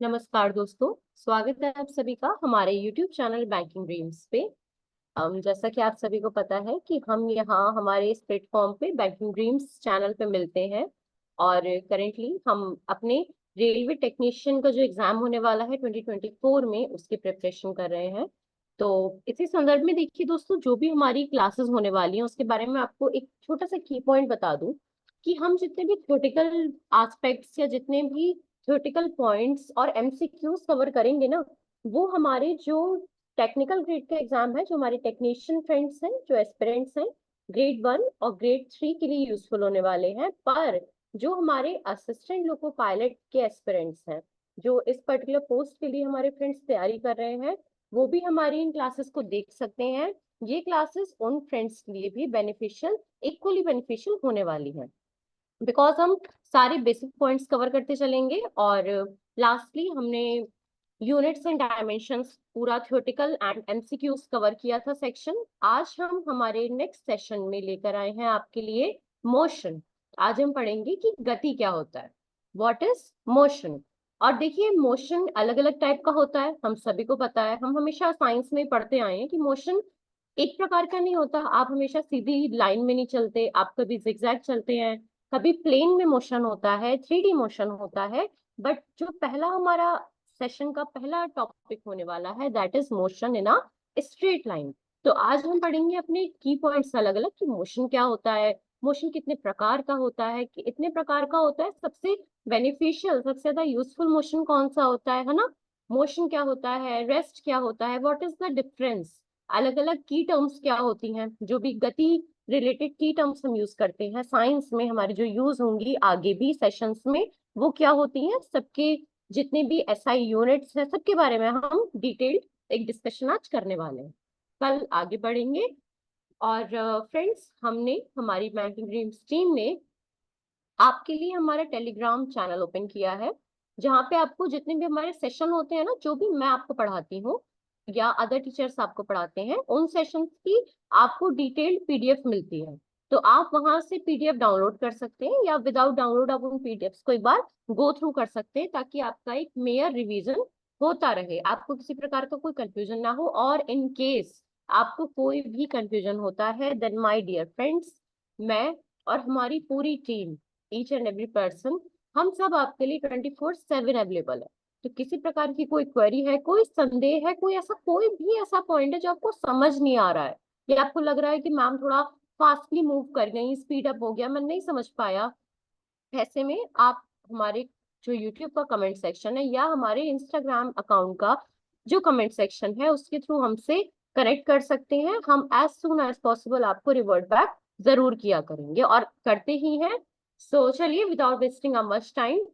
नमस्कार दोस्तों। स्वागत है आप सभी का हमारे YouTube चैनल बैंकिंग ड्रीम्स पे। जैसा कि आप सभी को पता है कि हम यहाँ हमारे इस प्लेटफॉर्म पे बैंकिंग ड्रीम्स चैनल पे मिलते हैं और करेंटली हम अपने रेलवे टेक्नीशियन का जो एग्जाम होने वाला है 2024 में उसकी प्रिपरेशन कर रहे हैं। तो इसी संदर्भ में देखिए दोस्तों, जो भी हमारी क्लासेस होने वाली हैं उसके बारे में आपको एक छोटा सा की पॉइंट बता दूं कि हम जितने भी थ्योरेटिकल एस्पेक्ट्स या जितने भी थ्योरेटिकल पॉइंट्स और एमसीक्यूज कवर करेंगे ना, वो हमारे जो टेक्निकल ग्रेड का एग्जाम है, जो हमारे टेक्नीशियन फ्रेंड्स हैं, जो एस्पिरेंट्स हैं, ग्रेड 1 और ग्रेड 3 के लिए यूजफुल होने वाले हैं। पर जो हमारे असिस्टेंट लोको पायलट के एस्पिरेंट्स हैं, जो इस पर्टिकुलर पोस्ट के लिए हमारे फ्रेंड्स तैयारी कर रहे हैं, वो भी हमारी इन क्लासेस को देख सकते हैं। ये क्लासेस उन फ्रेंड्स के लिए भी बेनिफिशियल, इक्वली बेनिफिशियल होने वाली हैं, बिकॉज हम सारे बेसिक पॉइंट्स कवर करते चलेंगे। और लास्टली हमने यूनिट्स एंड डायमेंशंस पूरा थ्योरेटिकल एंड एमसीक्यूज कवर किया था सेक्शन। आज हम हमारे नेक्स्ट सेशन में लेकर आए हैं आपके लिए मोशन। आज हम पढ़ेंगे कि गति क्या होता है, व्हाट इज मोशन। और देखिए, मोशन अलग अलग टाइप का होता है, हम सभी को पता है। हम हमेशा साइंस में पढ़ते आए हैं कि मोशन एक प्रकार का नहीं होता। आप हमेशा सीधी लाइन में नहीं चलते, आप कभी जिगजैग चलते हैं, कभी प्लेन में मोशन होता है, 3D मोशन होता है। बट जो पहला हमारा सेशन का पहला टॉपिक होने वाला है, that is motion in a straight line. तो आज हम पढ़ेंगे अपने की पॉइंट्स अलग अलग कि मोशन क्या होता है, मोशन कितने प्रकार का होता है, कि इतने प्रकार का होता है, सबसे बेनिफिशियल, सबसे ज्यादा यूजफुल मोशन कौन सा होता है ना। मोशन क्या होता है, रेस्ट क्या होता है, व्हाट इज द डिफरेंस, अलग अलग की टर्म्स क्या होती हैं, जो भी गति रिलेटेड की टर्म्स हम यूज करते हैं साइंस में, हमारी जो यूज होंगी आगे भी सेशंस में, वो क्या होती हैं, सबके जितने भी एसआई यूनिट्स हैं सबके बारे में हम डिटेल्ड एक डिस्कशन आज करने वाले हैं। कल आगे बढ़ेंगे। और फ्रेंड्स, हमने हमारी बैंकिंग ड्रीम्स टीम ने आपके लिए हमारा टेलीग्राम चैनल ओपन किया है, जहाँ पे आपको जितने भी हमारे सेशन होते हैं ना, जो भी मैं आपको पढ़ाती हूँ या अदर टीचर्स आपको पढ़ाते हैं, उन सेशंस की आपको डिटेल्ड पीडीएफ मिलती है। तो आप वहां से पीडीएफ डाउनलोड कर सकते हैं या विदाउट डाउनलोड आप उन पीडीएफ को एक बार गो थ्रू कर सकते हैं, ताकि आपका एक मेयर रिवीजन होता रहे, आपको किसी प्रकार का कोई कंफ्यूजन ना हो। और इन केस आपको कोई भी कंफ्यूजन होता है, देन माय डियर फ्रेंड्स, मैं और हमारी पूरी team, each and every person, हम सब आपके लिए 24/7 अवेलेबल है। तो किसी प्रकार की कोई क्वेरी है, कोई संदेह है, कोई ऐसा कोई भी ऐसा पॉइंट है जो आपको समझ नहीं आ रहा है, या आपको लग रहा है कि मैम थोड़ा फास्टली मूव कर गई, स्पीड अप हो गया, मैं नहीं समझ पाया, ऐसे में आप हमारे जो यूट्यूब का कमेंट सेक्शन है या हमारे इंस्टाग्राम अकाउंट का जो कमेंट सेक्शन है उसके थ्रू हमसे कनेक्ट कर सकते हैं। हम एज सुन एज पॉसिबल आपको रिवर्ट बैक जरूर किया करेंगे और करते ही हैं। सो चलिए, विदाउट वेस्टिंग मच टाइम,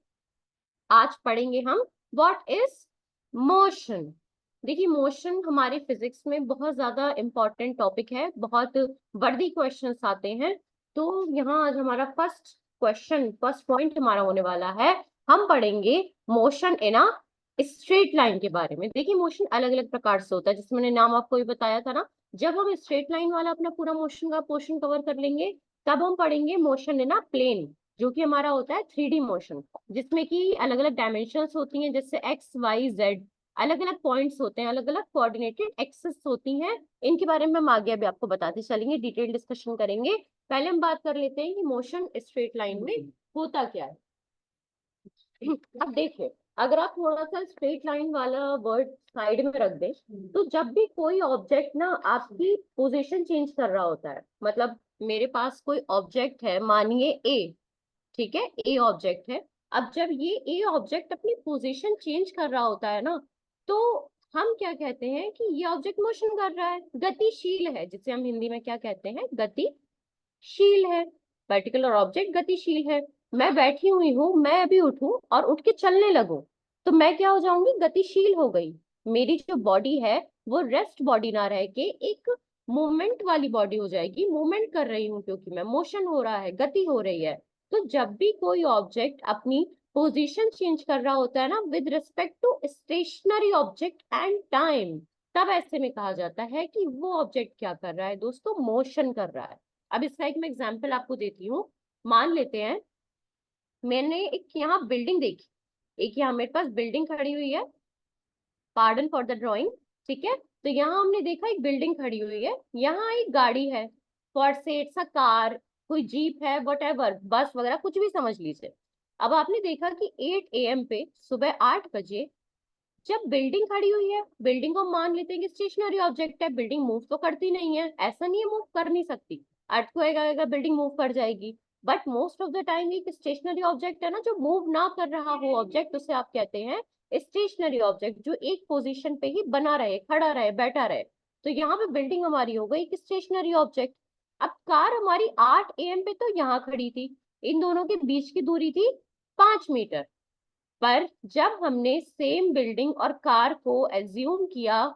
आज पढ़ेंगे हम व्हाट इज मोशन। देखिए, मोशन हमारे फिजिक्स में बहुत ज्यादा इंपॉर्टेंट टॉपिक है, बहुत वर्दी क्वेश्चंस आते हैं। तो यहाँ आज हमारा फर्स्ट क्वेश्चन, फर्स्ट पॉइंट हमारा होने वाला है, हम पढ़ेंगे motion in a straight line के बारे में। देखिए, मोशन अलग अलग प्रकार से होता है, जिसमें मैंने नाम आपको भी बताया था ना। जब हम स्ट्रेट लाइन वाला अपना पूरा मोशन का पोर्शन कवर कर लेंगे, तब हम पढ़ेंगे मोशन इन अ प्लेन, जो कि हमारा होता है 3D मोशन, जिसमें कि अलग अलग डायमेंशंस होती हैं, जैसे एक्स वाई जेड, अलग अलग पॉइंट्स होते हैं, अलग अलग कोऑर्डिनेटेड एक्सिस होती हैं। इनके बारे में हम आगे अभी आपको बताते चलेंगे, डिटेल डिस्कशन करेंगे। पहले हम बात कर लेते हैं कि मोशन स्ट्रेट लाइन में होता क्या है। अब देखिए, अगर आप थोड़ा सा स्ट्रेट लाइन वाला वर्ड साइड में रख दें, तो जब भी कोई ऑब्जेक्ट ना आपकी पोजीशन चेंज कर रहा होता है, मतलब मेरे पास कोई ऑब्जेक्ट है, मानिए ए, ठीक है, ए ऑब्जेक्ट है। अब जब ये ए ऑब्जेक्ट अपनी पोजीशन चेंज कर रहा होता है ना, तो हम क्या कहते हैं कि ये ऑब्जेक्ट मोशन कर रहा है, गतिशील है, जिसे हम हिंदी में क्या कहते हैं, गतिशील है। पर्टिकुलर ऑब्जेक्ट गतिशील है। मैं बैठी हुई हूँ, मैं अभी उठूं और उठ के चलने लगूं, तो मैं क्या हो जाऊंगी, गतिशील हो गई। मेरी जो बॉडी है वो रेस्ट बॉडी ना रह के एक मूवमेंट वाली बॉडी हो जाएगी, मूवमेंट कर रही हूँ, क्योंकि मैं मोशन हो रहा है, गति हो रही है। तो जब भी कोई ऑब्जेक्ट अपनी पोजीशन चेंज कर रहा होता है ना, with respect to stationary object and time, तब ऐसे में कहा जाता है कि वो ऑब्जेक्ट क्या कर रहा है दोस्तों, मोशन कर रहा है। अब इसका एक मैं एग्जांपल आपको देती हूँ। मान लेते हैं मैंने एक यहाँ बिल्डिंग देखी, एक यहाँ मेरे पास बिल्डिंग खड़ी हुई है, पार्डन फॉर द ड्राइंग, ठीक है। तो यहाँ हमने देखा एक बिल्डिंग खड़ी हुई है, यहाँ एक गाड़ी है, फॉर से इट्स अ कार, कोई जीप है, वट एवर, बस वगैरह कुछ भी समझ लीजिए। अब आपने देखा कि 8 AM पे, सुबह 8 बजे, जब बिल्डिंग खड़ी हुई है, बिल्डिंग को मान लेते हैं कि स्टेशनरी ऑब्जेक्ट है, बिल्डिंग मूव तो करती नहीं है, ऐसा नहीं है मूव कर नहीं सकती, अर्थक्वेक आएगा बिल्डिंग मूव कर जाएगी, but most of the time एक स्टेशनरी ऑब्जेक्ट है ना, जो मूव ना कर रहा हो ऑब्जेक्ट, उसे आप कहते हैं स्टेशनरी ऑब्जेक्ट, जो एक पोजीशन पे ही बना रहे, खड़ा रहे, बैठा रहे। तो यहाँ पे बिल्डिंग हमारी हो गई एक स्टेशनरी ऑब्जेक्ट। अब कार हमारी 8 AM पे तो यहाँ खड़ी थी, इन दोनों के बीच की दूरी थी 5 मीटर, पर जब हमने सेम बिल्डिंग और कार को एज्यूम किया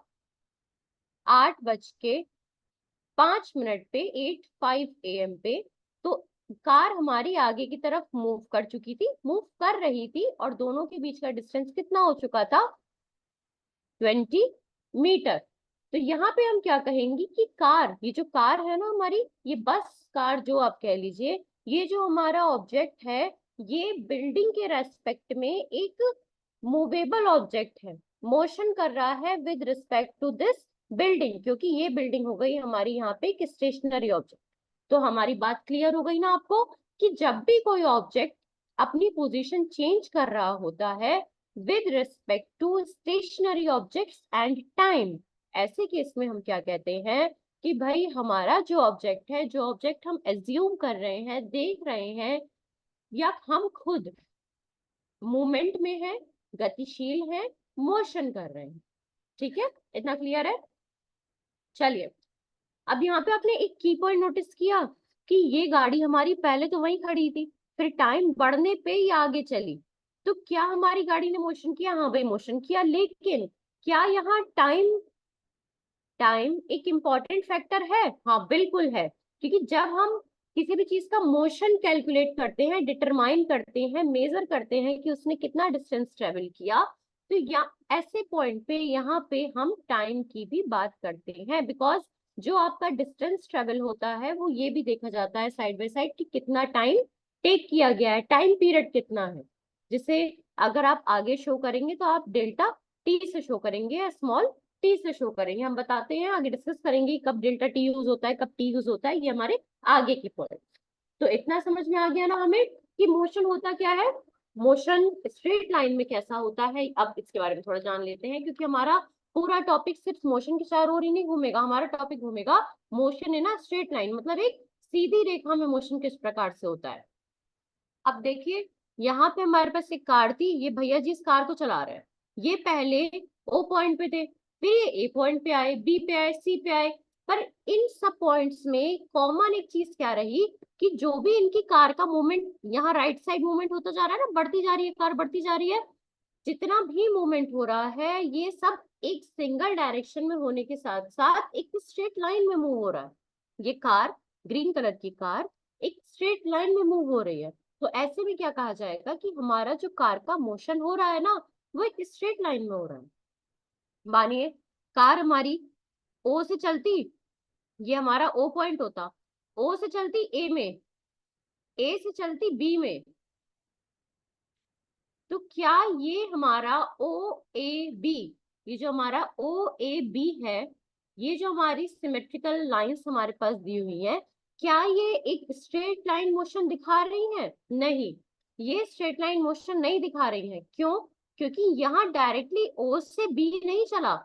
8:05 पे, 8:05 AM पे, तो कार हमारी आगे की तरफ मूव कर चुकी थी, मूव कर रही थी, और दोनों के बीच का डिस्टेंस कितना हो चुका था, 20 मीटर। तो यहाँ पे हम क्या कहेंगे कि कार, ये जो कार है ना हमारी, ये बस कार जो आप कह लीजिए, ये जो हमारा ऑब्जेक्ट है, ये बिल्डिंग के रेस्पेक्ट में एक मूवेबल ऑब्जेक्ट है, मोशन कर रहा है with respect to this building, क्योंकि ये बिल्डिंग हो गई हमारी यहाँ पे एक स्टेशनरी ऑब्जेक्ट। तो हमारी बात क्लियर हो गई ना आपको, कि जब भी कोई ऑब्जेक्ट अपनी पोजीशन चेंज कर रहा होता है with respect to stationary objects and time, ऐसे केस में हम क्या कहते हैं कि भाई हमारा जो ऑब्जेक्ट है, जो ऑब्जेक्ट हम एज्यूम कर रहे हैं, देख रहे हैं, या हम खुद मूवमेंट में है, गतिशील है, मोशन कर रहे हैं, ठीक है, इतना क्लियर है। चलिए, अब यहाँ पे आपने एक की पॉइंट नोटिस किया कि ये गाड़ी हमारी पहले तो वहीं खड़ी थी, फिर टाइम बढ़ने पे ये आगे चली, तो क्या हमारी गाड़ी ने मोशन किया? हाँ भाई मोशन किया, लेकिन क्या यहाँ टाइम टाइम एक इम्पॉर्टेंट फैक्टर है? हाँ बिल्कुल है, क्योंकि जब हम किसी भी चीज का मोशन कैलकुलेट करते हैं, डिटरमाइन करते हैं, मेजर करते हैं कि उसने कितना डिस्टेंस ट्रेवल किया, तो यहाँ ऐसे पॉइंट पे, यहाँ पे हम टाइम की भी बात करते हैं, बिकॉज जो आपका डिस्टेंस ट्रेवल होता है वो ये भी देखा जाता है साइड बाय साइड कि कितना टाइम टेक किया गया है, टाइम पीरियड कितना है, जिसे अगर आप आगे शो करेंगे तो आप डेल्टा टी से शो करेंगे या स्मॉल टी से शो करेंगे, हम बताते हैं आगे, डिस्कस करेंगे कब डेल्टा टी यूज होता है, कब टी यूज होता है, ये हमारे आगे के पॉइंट। तो इतना समझ में आ गया ना हमें कि मोशन होता क्या है, मोशन स्ट्रेट लाइन में कैसा होता है। अब इसके बारे में थोड़ा जान लेते हैं, क्योंकि हमारा पूरा टॉपिक सिर्फ मोशन के चारों ओर ही नहीं घूमेगा, हमारा टॉपिक घूमेगा मोशन है ना, स्ट्रेट लाइन मतलब एक सीधी रेखा में मोशन किस प्रकार से होता है। अब देखिए, यहाँ पे हमारे पास एक कार थी, ये भैया जी इस कार को चला रहे हैं, ये पहले ओ पॉइंट पे थे, फिर ये ए पॉइंट पे आए, बी पे आए, सी पे आए, पर इन सब पॉइंट्स में कॉमन एक चीज क्या रही कि जो भी इनकी कार का मूवमेंट, यहाँ राइट साइड मूवमेंट होता जा रहा है ना, बढ़ती जा रही है कार, बढ़ती जा रही है, जितना भी मूवमेंट हो रहा है ये सब एक सिंगल डायरेक्शन में होने के साथ साथ एक स्ट्रेट लाइन में मूव हो रहा है। ये कार, ग्रीन कलर की कार, एक स्ट्रेट लाइन में मूव हो रही है, तो ऐसे में क्या कहा जाएगा कि हमारा जो कार का मोशन हो रहा है ना, वो एक स्ट्रेट लाइन में हो रहा है। मानिए कार हमारी ओ से चलती, ये हमारा ओ पॉइंट होता, ओ से चलती ए में, ए से चलती बी में, तो क्या ये हमारा ओ ए बी, ये जो हमारा ओ ए बी है, ये जो हमारी सिमेट्रिकल लाइंस हमारे पास दी हुई है, क्या ये एक स्ट्रेट लाइन मोशन दिखा रही है? नहीं, ये स्ट्रेट लाइन मोशन नहीं दिखा रही है। क्यों? क्योंकि यहाँ डायरेक्टली ओ से बी नहीं चला,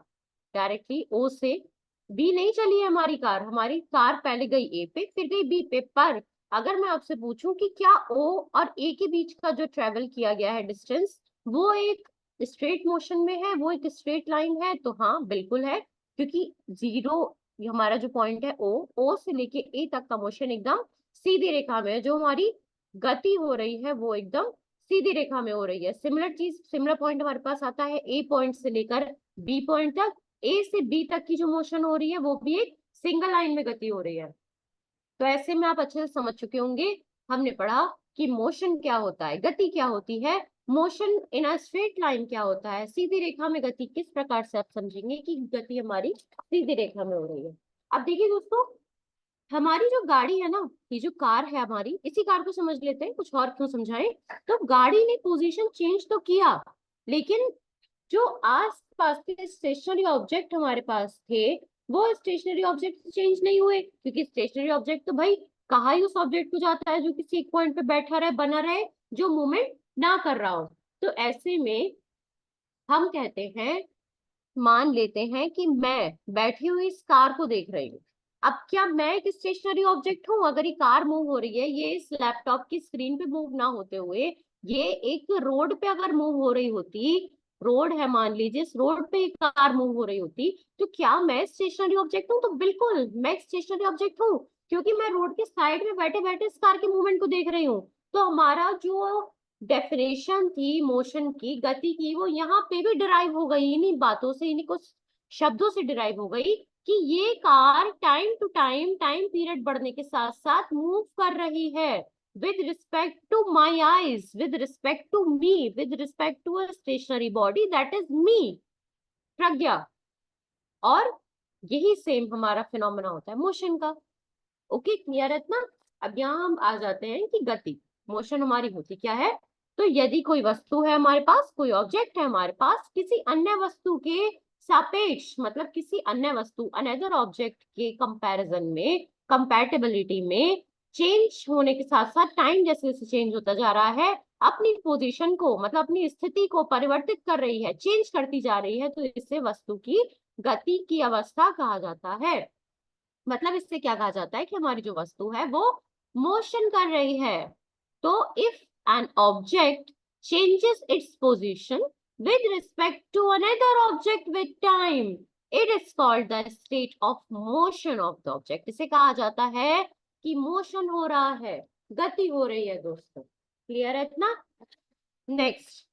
डायरेक्टली ओ से बी नहीं चली है हमारी कार पहले गई ए पे, फिर गई बी पे, पर अगर मैं आपसे पूछूं कि क्या ओ और ए के बीच का जो ट्रेवल किया गया है डिस्टेंस, वो एक स्ट्रेट मोशन में है, वो एक स्ट्रेट लाइन है, तो हाँ बिल्कुल है, क्योंकि जीरो, ये हमारा जो पॉइंट है ओ से लेके ए तक का मोशन एकदम सीधी रेखा में है, जो हमारी गति हो रही है वो एकदम सीधी रेखा में हो रही है। सिमिलर चीज, सिमिलर पॉइंट हमारे पास आता है ए पॉइंट से लेकर बी पॉइंट तक, ए से बी तक की जो मोशन हो रही है वो भी एक सिंगल लाइन में गति हो रही है। तो ऐसे में आप अच्छे से समझ चुके होंगे, हमने पढ़ा कि मोशन क्या होता है, गति क्या होती है, motion in a straight line क्या होता है, सीधी रेखा में गति किस प्रकार से आप समझेंगे कि गति हमारी सीधी रेखा में हो रही है। अब देखिए दोस्तों, हमारी जो गाड़ी है ना, ये जो कार है हमारी, इसी कार को समझ लेते हैं, कुछ और क्यों समझाएं। तो गाड़ी ने पोजीशन चेंज तो किया, लेकिन जो आस पास के स्टेशनरी ऑब्जेक्ट हमारे पास थे, वो स्टेशनरी ऑब्जेक्ट चेंज नहीं हुए, क्योंकि स्टेशनरी ऑब्जेक्ट तो भाई कहाँ ही उस ऑब्जेक्ट को जाता है जो किसी एक पॉइंट पे बैठा रहे, बना रहे, जो मूवमेंट ना कर रहा हो। तो ऐसे में हम कहते हैं, मान लेते हैं कि मैं बैठी हुई इस कार को देख रही हूँ। अब क्या मैं एक स्टेशनरी ऑब्जेक्ट हूँ? अगर ये कार मूव हो रही है, ये इस लैपटॉप की स्क्रीन पे मूव ना होते हुए ये एक रोड पे अगर मूव हो रही होती, रोड है मान लीजिए, इस रोड पे एक कार मूव हो रही होती, तो क्या मैं स्टेशनरी ऑब्जेक्ट हूँ? तो बिल्कुल मैं स्टेशनरी ऑब्जेक्ट हूँ, क्योंकि मैं रोड के साइड में बैठे बैठे इस कार के मूवमेंट को देख रही हूँ। तो हमारा जो डेफिनेशन थी मोशन की, गति की, वो यहाँ पे भी डिराइव हो गई, इन्हीं बातों से, इन्हीं कुछ शब्दों से डिराइव हो गई कि ये car time to time, time period बढ़ने के साथ साथ मूव कर रही है with respect to my eyes, with respect to me, with respect to a stationary body that is me, Pragya. और यही सेम हमारा फिनोमेना होता है मोशन का। ओके, क्लियर है इतना? अब यहाँ हम आ जाते हैं कि गति, मोशन हमारी होती क्या है। तो यदि कोई वस्तु है हमारे पास, कोई ऑब्जेक्ट है हमारे पास, किसी अन्य वस्तु के सापेक्ष, मतलब किसी अन्य वस्तु, अनदर ऑब्जेक्ट के कंपैरिजन में, कंपैटिबिलिटी में चेंज होने के साथ साथ टाइम जैसे जैसे चेंज होता जा रहा है, अपनी पोजीशन को, मतलब अपनी स्थिति को परिवर्तित कर रही है, चेंज करती जा रही है, तो इसे वस्तु की गति की अवस्था कहा जाता है। मतलब इससे क्या कहा जाता है कि हमारी जो वस्तु है वो मोशन कर रही है। तो if an object changes its position with respect to another object with time, it is called the state of motion of the object. इसे कहा जाता है कि मोशन हो रहा है, गति हो रही है दोस्तों। क्लियर है इतना? नेक्स्ट,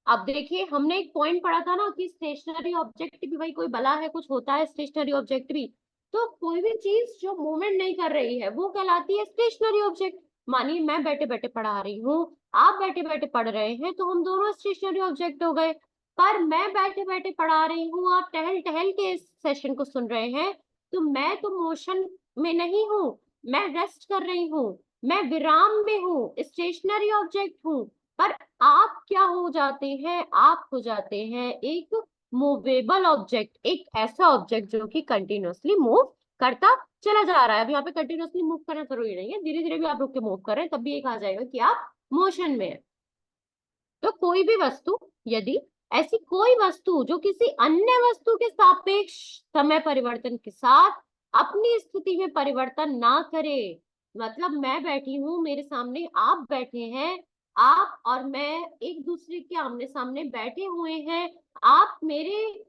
अब देखिए हमने एक पॉइंट पढ़ा था ना कि स्टेशनरी ऑब्जेक्ट भी भाई कोई बला है, कुछ होता है स्टेशनरी ऑब्जेक्ट भी। तो कोई भी चीज जो मूवमेंट नहीं कर रही है वो कहलाती है स्टेशनरी ऑब्जेक्ट। मानिए मैं बैठे बैठे पढ़ा रही हूँ, आप बैठे बैठे पढ़ रहे हैं, तो हम दोनों स्टेशनरी ऑब्जेक्ट हो गए। पर मैं बैठे बैठे पढ़ा रही हूँ, आप टहल टहल के इस सेशन को सुन रहे हैं, तो मैं तो मोशन में नहीं हूँ, मैं रेस्ट कर रही हूँ, मैं विराम में हूँ, स्टेशनरी ऑब्जेक्ट हूँ। पर आप क्या हो जाते हैं? आप हो जाते हैं एक मूवेबल ऑब्जेक्ट, एक ऐसा ऑब्जेक्ट जो कि कंटिन्यूअसली मूव करता चला जा रहा है। अब यहाँ पे कंटिन्यूअसली मूव करना जरूरी नहीं है, धीरे धीरे भी आप रुक के मूव कर रहे हैं, तब भी ये कहा जाएगा कि आप मोशन में है। तो कोई भी वस्तु, यदि ऐसी कोई वस्तु जो किसी अन्य वस्तु के सापेक्ष समय परिवर्तन के साथ अपनी स्थिति में परिवर्तन ना करे, मतलब मैं बैठी हूं, मेरे सामने आप बैठे हैं, आप और मैं एक दूसरे के आमने सामने बैठे हुए हैं, आप मेरे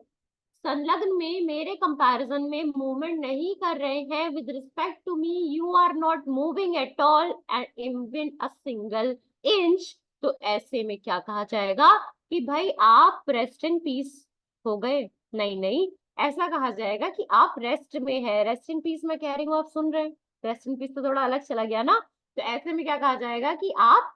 संलग्न में, मेरे कंपैरिजन में मूवमेंट नहीं कर रहे हैं, with respect to me you are not moving at all and even a single inch. तो ऐसे में क्या कहा जाएगा कि भाई आप रेस्ट इन पीस हो गए? नहीं नहीं, ऐसा कहा जाएगा कि आप रेस्ट में है। रेस्ट इन पीस मैं कह रही हूँ, आप सुन रहे हैं, रेस्ट इन पीस तो थोड़ा अलग चला गया ना। तो ऐसे में क्या कहा जाएगा कि आप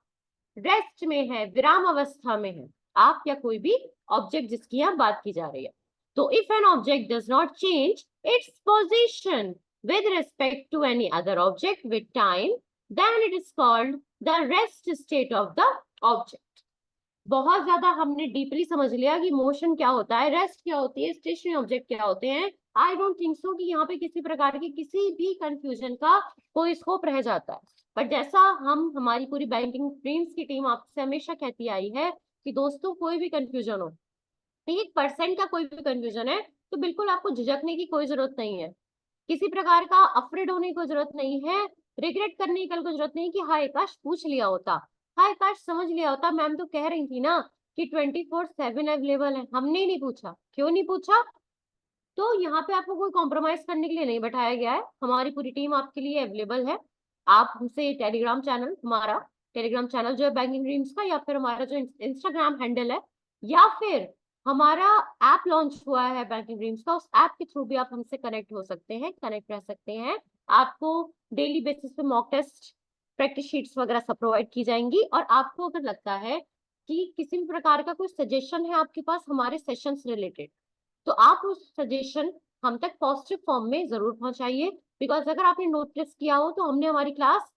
रेस्ट में है, विराम अवस्था में है, आप या कोई भी ऑब्जेक्ट जिसकी यहाँ बात की जा रही है। तो if an object does not change its position with respect to any other object with time, then it is called the rest state of the object. बहुत ज्यादा हमने डीपली समझ लिया कि मोशन क्या होता है, रेस्ट क्या होती है, स्टेशनरी ऑब्जेक्ट क्या होते हैं। आई डोंट थिंक सो कि यहाँ पे किसी प्रकार की किसी भी कंफ्यूजन का कोई स्कोप रह जाता है। पर जैसा हम, हमारी पूरी बैंकिंग ड्रीम्स की टीम आपसे हमेशा कहती आई है कि दोस्तों कोई भी कंफ्यूजन हो, 1% का कोई भी कंफ्यूजन है, तो बिल्कुल आपको झिझकने की कोई जरूरत नहीं है, किसी प्रकार का अफ्रेड होने की जरूरत नहीं है, रिग्रेट करने की कल को जरूरत नहीं कि हाय काश पूछ लिया होता, हाय काश समझ लिया होता। मैम तो कह रही थी ना कि 24/7 अवेलेबल है, हमने ही नहीं पूछा। क्यों नहीं पूछा? तो यहाँ पे आपको कोई कॉम्प्रोमाइज करने के लिए नहीं बैठाया गया है, हमारी पूरी टीम आपके लिए अवेलेबल है। आप हमसे टेलीग्राम चैनल, हमारा टेलीग्राम चैनल जो है बैंकिंग ड्रीम्स का, या फिर हमारा जो इंस्टाग्राम हैंडल है, या फिर हमारा ऐप लॉन्च हुआ है बैंकिंग ड्रीम्स का, उस ऐप के थ्रू भी आप हमसे कनेक्ट हो सकते हैं, कनेक्ट रह सकते हैं। आपको डेली बेसिस पे मॉक टेस्ट, प्रैक्टिस शीट्स वगैरह सब प्रोवाइड की जाएंगी। और आपको अगर लगता है कि किसी भी प्रकार का कोई सजेशन है आपके पास हमारे सेशन से रिलेटेड, तो आप उस सजेशन हम तक पॉजिटिव फॉर्म में जरूर पहुंचाइए। बिकॉज अगर आपने नोटिस किया हो तो हमने हमारी क्लास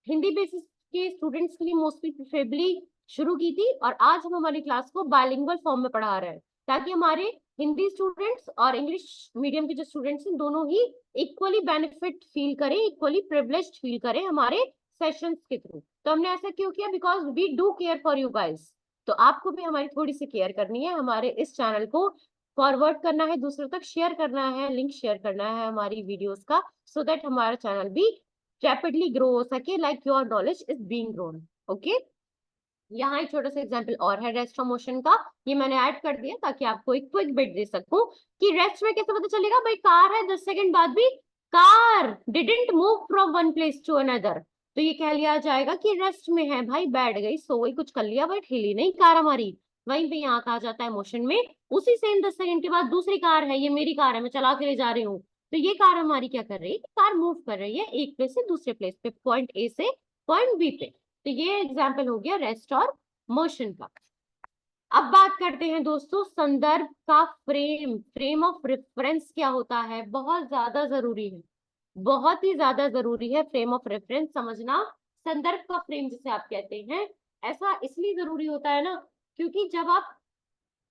हिंदी बेसिस के स्टूडेंट्स के लिए मोस्टली प्रेफरेबली शुरू की थी, और आज हम हमारी क्लास को बाइलिंगुअल फॉर्म में पढ़ा रहे हैं, ताकि हमारे हिंदी स्टूडेंट्स और इंग्लिश मीडियम के जो स्टूडेंट्स हैं दोनों ही इक्वली बेनिफिट फील करें, इक्वली प्रिविलेज्ड फील करें हमारे सेशंस के थ्रू। तो हमने ऐसा क्यों किया? Because we do care for you guys. तो आपको भी हमारी थोड़ी सी केयर करनी है, हमारे इस चैनल को फॉरवर्ड करना है, दूसरों तक शेयर करना है, लिंक शेयर करना है हमारी वीडियोस का, सो दैट हमारा चैनल भी रैपिडली ग्रो हो सके, like your knowledge is being grown. Okay, यहाँ एक छोटा सा एग्जांपल और है रेस्ट ऑफ मोशन का, ये मैंने ऐड कर दिया ताकि आपको एक क्विक बिट दे सकूं कि रेस्ट में कैसे पता चलेगा। भाई कार है, 10 सेकंड बाद भी car didn't move from one place to another, तो ये कह लिया जाएगा कि रेस्ट में है। भाई बैठ गई, सो गई, कुछ कर लिया बट हिली नहीं कार हमारी। वहीं पे यहाँ कहा जाता है मोशन में, उसी सेम 10 सेकंड के बाद दूसरी कार है, ये मेरी कार है, मैं चला के ले जा रही हूँ, तो ये कार हमारी क्या कर रही है? कार मूव कर रही है एक प्लेस से दूसरे प्लेस पे, पॉइंट ए से पॉइंट बी पे। तो ये एग्जाम्पल हो गया रेस्ट और मोशन का। अब बात करते हैं दोस्तों संदर्भ का। फ्रेम ऑफ रेफरेंस क्या होता है? बहुत ज्यादा जरूरी है, बहुत ही ज्यादा जरूरी है फ्रेम ऑफ रेफरेंस समझना। संदर्भ का फ्रेम जिसे आप कहते हैं, ऐसा इसलिए जरूरी होता है ना, क्योंकि जब आप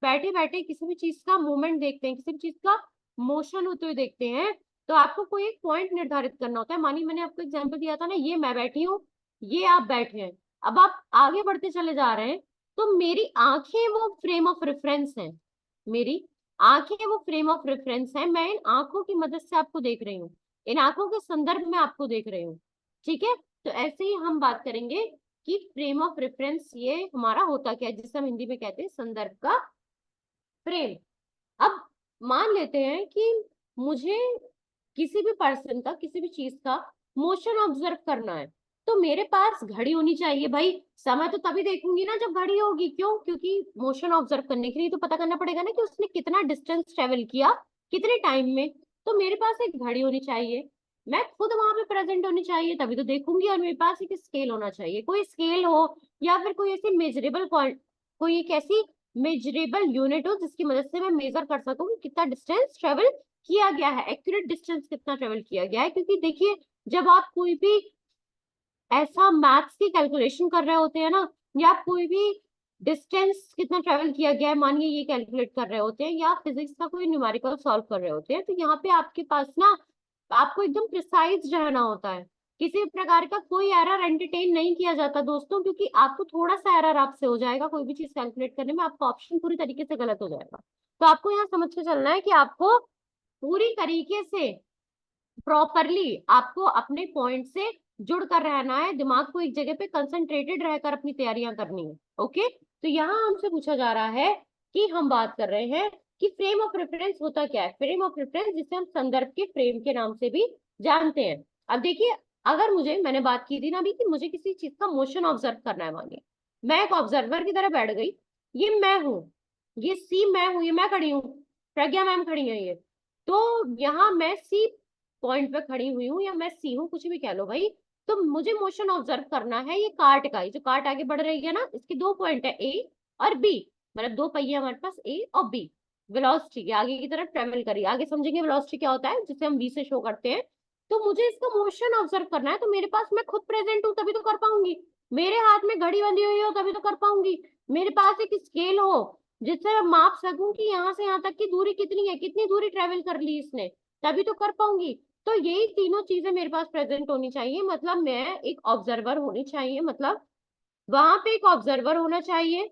बैठे बैठे किसी भी चीज का मूवमेंट देखते हैं, किसी भी चीज का मोशन होते हुए देखते हैं, तो आपको कोई एक पॉइंट निर्धारित करना होता है। मानिए मैंने आपको एग्जांपल दिया था ना, ये मैं बैठी हूँ, ये आप बैठे हैं, अब आप आगे बढ़ते चले जा रहे हैं, तो मेरी आंखें वो फ्रेम ऑफ रेफरेंस है, मेरी आंखें वो फ्रेम ऑफ रेफरेंस है। मैं इन आंखों की मदद से आपको देख रही हूँ, इन आंखों के संदर्भ में आपको देख रही हूँ। ठीक है, तो ऐसे ही हम बात करेंगे कि फ्रेम ऑफ रेफरेंस ये हमारा होता क्या है, जिसे हम हिंदी में कहते हैं संदर्भ का फ्रेम। अब मान लेते हैं कि मुझे किसी भी पर्सन का, किसी भी चीज का मोशन ऑब्जर्व करना है, तो मेरे पास घड़ी होनी चाहिए। भाई समय तो तभी देखूंगी ना जब घड़ी होगी, क्यों? क्योंकि मोशन ऑब्जर्व करने के लिए तो पता करना पड़ेगा ना कि उसने कितना डिस्टेंस ट्रेवल किया, कितने टाइम में। तो मेरे पास एक घड़ी होनी चाहिए, मैं खुद वहां पे प्रेजेंट होनी चाहिए, तभी तो देखूंगी। और मेरे पास एक स्केल होना चाहिए, कोई स्केल हो या फिर कोई ऐसी मेजरेबल, कोई एक ऐसी मेजरेबल यूनिट हो जिसकी मदद से मैं मेजर कर सकूं कि कितना डिस्टेंस ट्रेवल किया गया है, एक्यूरेट डिस्टेंस कितना ट्रेवल किया गया है। क्योंकि देखिए, जब आप कोई भी ऐसा मैथ्स की कैलकुलेशन कर रहे होते हैं ना, या आप कोई भी डिस्टेंस कितना ट्रेवल किया गया है मानिए ये कैलकुलेट कर रहे होते हैं, या फिजिक्स का कोई न्यूमेरिकल सॉल्व कर रहे होते हैं, तो यहाँ पे आपके पास ना आपको एकदम प्रिसाइज रहना होता है। किसी भी प्रकार का कोई एरर एंटरटेन नहीं किया जाता दोस्तों, क्योंकि आपको थोड़ा सा एरर आपसे हो जाएगा कोई भी चीज कैलकुलेट करने में, आपका ऑप्शन पूरी तरीके से गलत हो जाएगा। तो आपको यहाँ समझ के चलना है कि आपको पूरी तरीके से प्रॉपरली आपको अपने पॉइंट से जुड़ कर रहना है, दिमाग को एक जगह पे कंसंट्रेटेड रहकर अपनी तैयारियां करनी है। ओके, तो यहाँ हमसे पूछा जा रहा है कि हम बात कर रहे हैं कि फ्रेम ऑफ रेफरेंस होता क्या है। फ्रेम ऑफ रेफरेंस जिसे हम संदर्भ के फ्रेम के नाम से भी जानते हैं। अब देखिए, अगर मैंने बात की थी ना अभी कि मुझे किसी चीज का मोशन ऑब्जर्व करना है, मानिए मैं एक ऑब्जर्वर की तरह बैठ गई, ये मैं हूँ, ये सी मैं हूँ, ये मैं खड़ी हूँ, प्रज्ञा मैम खड़ी है ये, तो यहाँ मैं सी पॉइंट पे खड़ी हुई हूँ, या मैं सी हूँ, कुछ भी कह लो भाई। तो मुझे मोशन ऑब्जर्व करना है ये कार्ट का, ये जो कार्ट आगे बढ़ रही है ना, इसके दो पॉइंट है ए और बी, मतलब दो पहिए हमारे पास ए और बी। वेलोसिटी आगे की तरफ ट्रेवल करी, आगे समझेंगे वेलोसिटी क्या होता है, जिसे हम बी से शो करते हैं। तो मुझे इसका मोशन ऑब्जर्व करना है, तो मेरे पास मैं खुद प्रेजेंट हूँ तभी तो कर पाऊंगी, मेरे हाथ में घड़ी बंधी हुई हो तभी तो कर पाऊंगी, मेरे पास एक स्केल हो जिससे मैं माप सकूं कि यहाँ से यहाँ तक की दूरी कितनी है, कितनी दूरी ट्रेवल कर ली इसने, तभी तो कर पाऊंगी। तो यही तीनों चीजें मेरे पास प्रेजेंट होनी चाहिए, मतलब मैं एक ऑब्जर्वर होनी चाहिए, मतलब वहां पे एक ऑब्जर्वर होना चाहिए।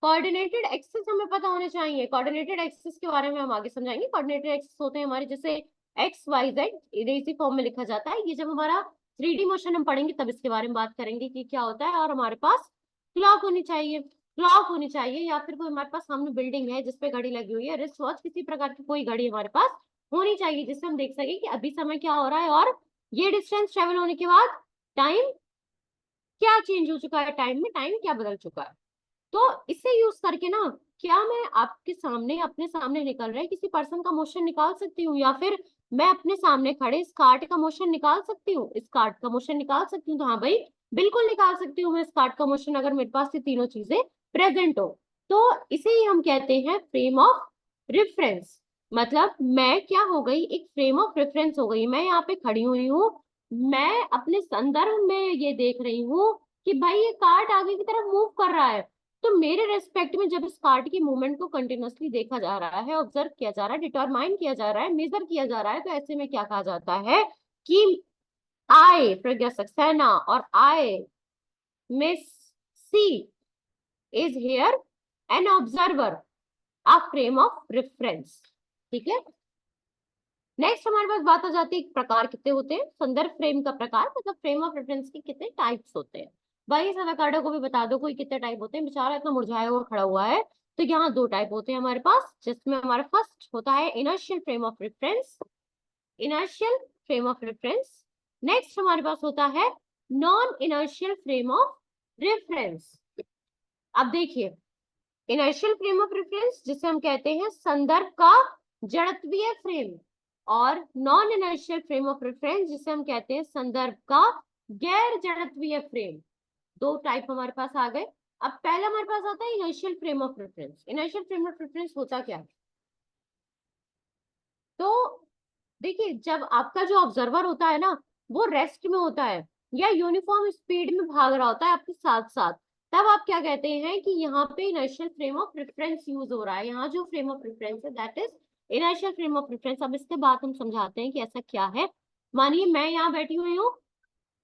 कोऑर्डिनेटेड एक्सेस हमें पता होने चाहिए, कोऑर्डिनेटेड एक्सेस के बारे में हम आगे समझाएंगे। कोऑर्डिनेटेड एक्सेस होते हैं हमारे जैसे एक्स वाई जेड, इसी फॉर्म में लिखा जाता है। ये जब हमारा 3D मोशन हम पढ़ेंगे तब इसके बारे में बात करेंगे कि क्या होता है। और हमारे पास क्लॉक होनी चाहिए, क्लॉक होनी चाहिए, या फिर कोई हमारे पास सामने बिल्डिंग है जिसपे घड़ी लगी हुई है, रिस्ट वॉच, किसी प्रकार की कोई घड़ी हमारे पास होनी चाहिए जिससे हम देख सके कि अभी समय क्या हो रहा है, और ये डिस्टेंस ट्रेवल होने के बाद टाइम क्या चेंज हो चुका है, टाइम में टाइम क्या बदल चुका है। तो इसे यूज करके ना, क्या मैं आपके सामने, अपने सामने निकल रहे किसी पर्सन का मोशन निकाल सकती हूँ, या फिर मैं अपने सामने खड़े इस कार्ट का मोशन निकाल सकती हूँ, इस कार्ट का मोशन निकाल सकती हूँ? तो हाँ भाई, बिल्कुल निकाल सकती हूँ मैं इस कार्ट का मोशन, अगर मेरे पास ये तीनों चीजें प्रेजेंट हो। तो इसे ही हम कहते हैं फ्रेम ऑफ रेफरेंस। मतलब मैं क्या हो गई, एक फ्रेम ऑफ रेफरेंस हो गई। मैं यहाँ पे खड़ी हुई हूँ, मैं अपने संदर्भ में ये देख रही हूँ कि भाई ये कार्ट आगे की तरफ मूव कर रहा है। तो मेरे रेस्पेक्ट में जब इस कार्ट की मूवमेंट को कंटिन्यूअसली देखा जा रहा है, ऑब्जर्व किया जा रहा है, डिटरमाइन किया जा रहा है, मेजर किया जा रहा है, तो ऐसे में क्या कहा जाता है कि आई प्रज्ञा सक्सेना और I miss C is here an observer, a frame of reference. ठीक है। नेक्स्ट हमारे पास बात आ जाती है प्रकार कितने होते हैं, संदर्भ फ्रेम का प्रकार, मतलब फ्रेम ऑफ रेफरेंस के कितने टाइप्स होते हैं। भाई सब एकाडो को भी बता दो कोई कितने टाइप होते हैं, बेचारा इतना मुरझाया हुआ खड़ा हुआ है। तो यहाँ दो टाइप होते हैं हमारे पास, जिसमें हमारा फर्स्ट होता है inertial frame of reference, inertial frame of reference. Next हमारे पास होता है non inertial frame of reference. अब देखिए, इनर्शियल फ्रेम ऑफ रेफरेंस जिसे हम कहते हैं संदर्भ का जड़त्वीय फ्रेम, और non inertial frame of reference जिसे हम कहते हैं संदर्भ का गैर जड़त्वीय फ्रेम। दो टाइप हमारे पास आ गए। अब पहला हमारे पास आता है inertial frame of reference. Inertial frame of reference होता क्या है? तो देखिए, जब आपका जो ऑब्जर्वर होता है ना, वो रेस्ट में होता है या यूनिफॉर्म स्पीड में भाग रहा होता है आपके साथ साथ, तब आप क्या कहते हैं कि यहाँ पे inertial frame of reference use हो रहा है। यहाँ जो फ्रेम ऑफ रेफरेंस है that is inertial frame of reference. अब इसके बाद हम समझाते हैं कि ऐसा क्या है। मानिए मैं यहाँ बैठी हुई हूँ,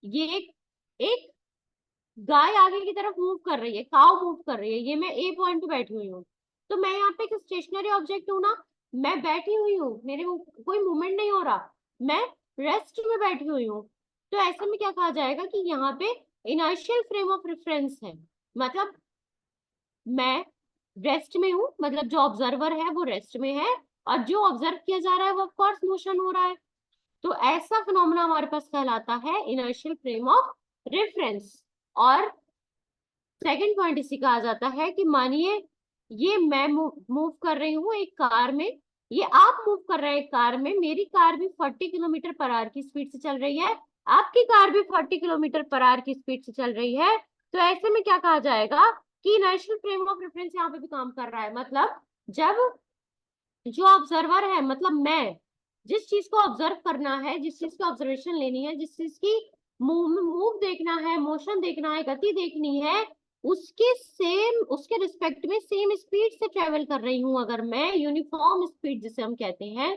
ये एक गाय आगे की तरफ मूव कर रही है, काव मूव कर रही है, ये मैं ए पॉइंट पे बैठी हुई हूँ। तो मैं यहाँ पे एक स्टेशनरी ऑब्जेक्ट हूँ ना, मैं बैठी हुई हूँ, मेरे कोई मूवमेंट नहीं हो रहा, मैं रेस्ट में बैठी हुई हूँ। तो ऐसे में क्या कहा जाएगा कि यहाँ पे इनर्शियल फ्रेम ऑफ रेफरेंस है। मतलब मैं रेस्ट में हूँ, मतलब जो ऑब्जर्वर है वो रेस्ट में है, और जो ऑब्जर्व किया जा रहा है वो ऑफ कोर्स मोशन हो रहा है। तो ऐसा फिनोमेना हमारे पास कहलाता है इनर्शियल फ्रेम ऑफ रेफरेंस। और सेकंड पॉइंट इसी कहा जाता है कि मानिए ये मैं मूव कर रही हूँ एक कार में, ये आप मूव कर रहे हैं कार में, मेरी कार भी 40 किलोमीटर पर आवर की स्पीड से चल रही है, आपकी कार भी 40 किलोमीटर पर आवर की स्पीड से चल रही है। तो ऐसे में क्या कहा जाएगा कि नेशनल फ्रेम ऑफ रेफरेंस यहाँ पे भी काम कर रहा है। मतलब जब जो ऑब्जर्वर है, मतलब मैं जिस चीज को ऑब्जर्व करना है, जिस चीज की ऑब्जर्वेशन लेनी है, जिस चीज की मूव देखना है, मोशन देखना है, गति देखनी है, उसके सेम, उसके रिस्पेक्ट में सेम स्पीड से ट्रेवल कर रही हूं अगर मैं, यूनिफॉर्म स्पीड जिसे हम कहते हैं,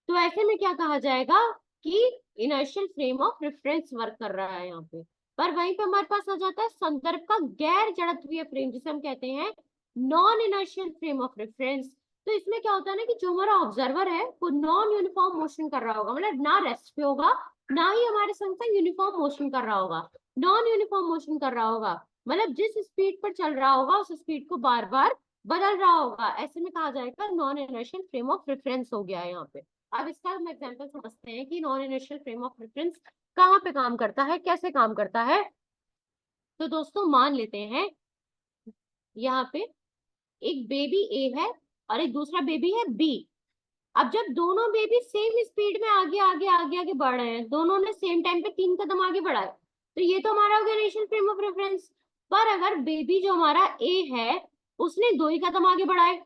तो ऐसे में क्या कहा जाएगा कि inertial frame of reference work कर रहा है यहाँ पे। पर वहीं पे हमारे पास आ जाता है संदर्भ का गैर जड़त्वीय फ्रेम जिसे हम कहते हैं non inertial frame of reference. तो इसमें क्या होता है ना कि जो हमारा ऑब्जर्वर है वो नॉन यूनिफॉर्म मोशन कर रहा होगा, मतलब ना रेस्ट पे होगा, ना ही हमारे संग से यूनिफॉर्म मोशन कर रहा होगा, नॉन यूनिफॉर्म मोशन कर रहा होगा। मतलब जिस स्पीड पर चल रहा होगा उस स्पीड को बार बार बदल रहा होगा। ऐसे में कहा जाएगा non inertial frame of reference हो गया है यहाँ पे। अब इसका हम एग्जांपल समझते हैं कि non inertial frame of reference कहाँ पे काम करता है, कैसे काम करता है। तो दोस्तों मान लेते हैं यहाँ पे एक बेबी ए है और एक दूसरा बेबी है बी। अब जब दोनों बेबी सेम स्पीड में आगे आगे आगे आगे बढ़ रहे हैं, दोनों ने सेम टाइम पे 3 कदम आगे बढ़ा है, तो ये तो हमारा हो गया इनिशियल फ्रेम ऑफ रेफरेंस। पर अगर बेबी जो हमारा ए है उसने 2 ही कदम आगे बढ़ाए,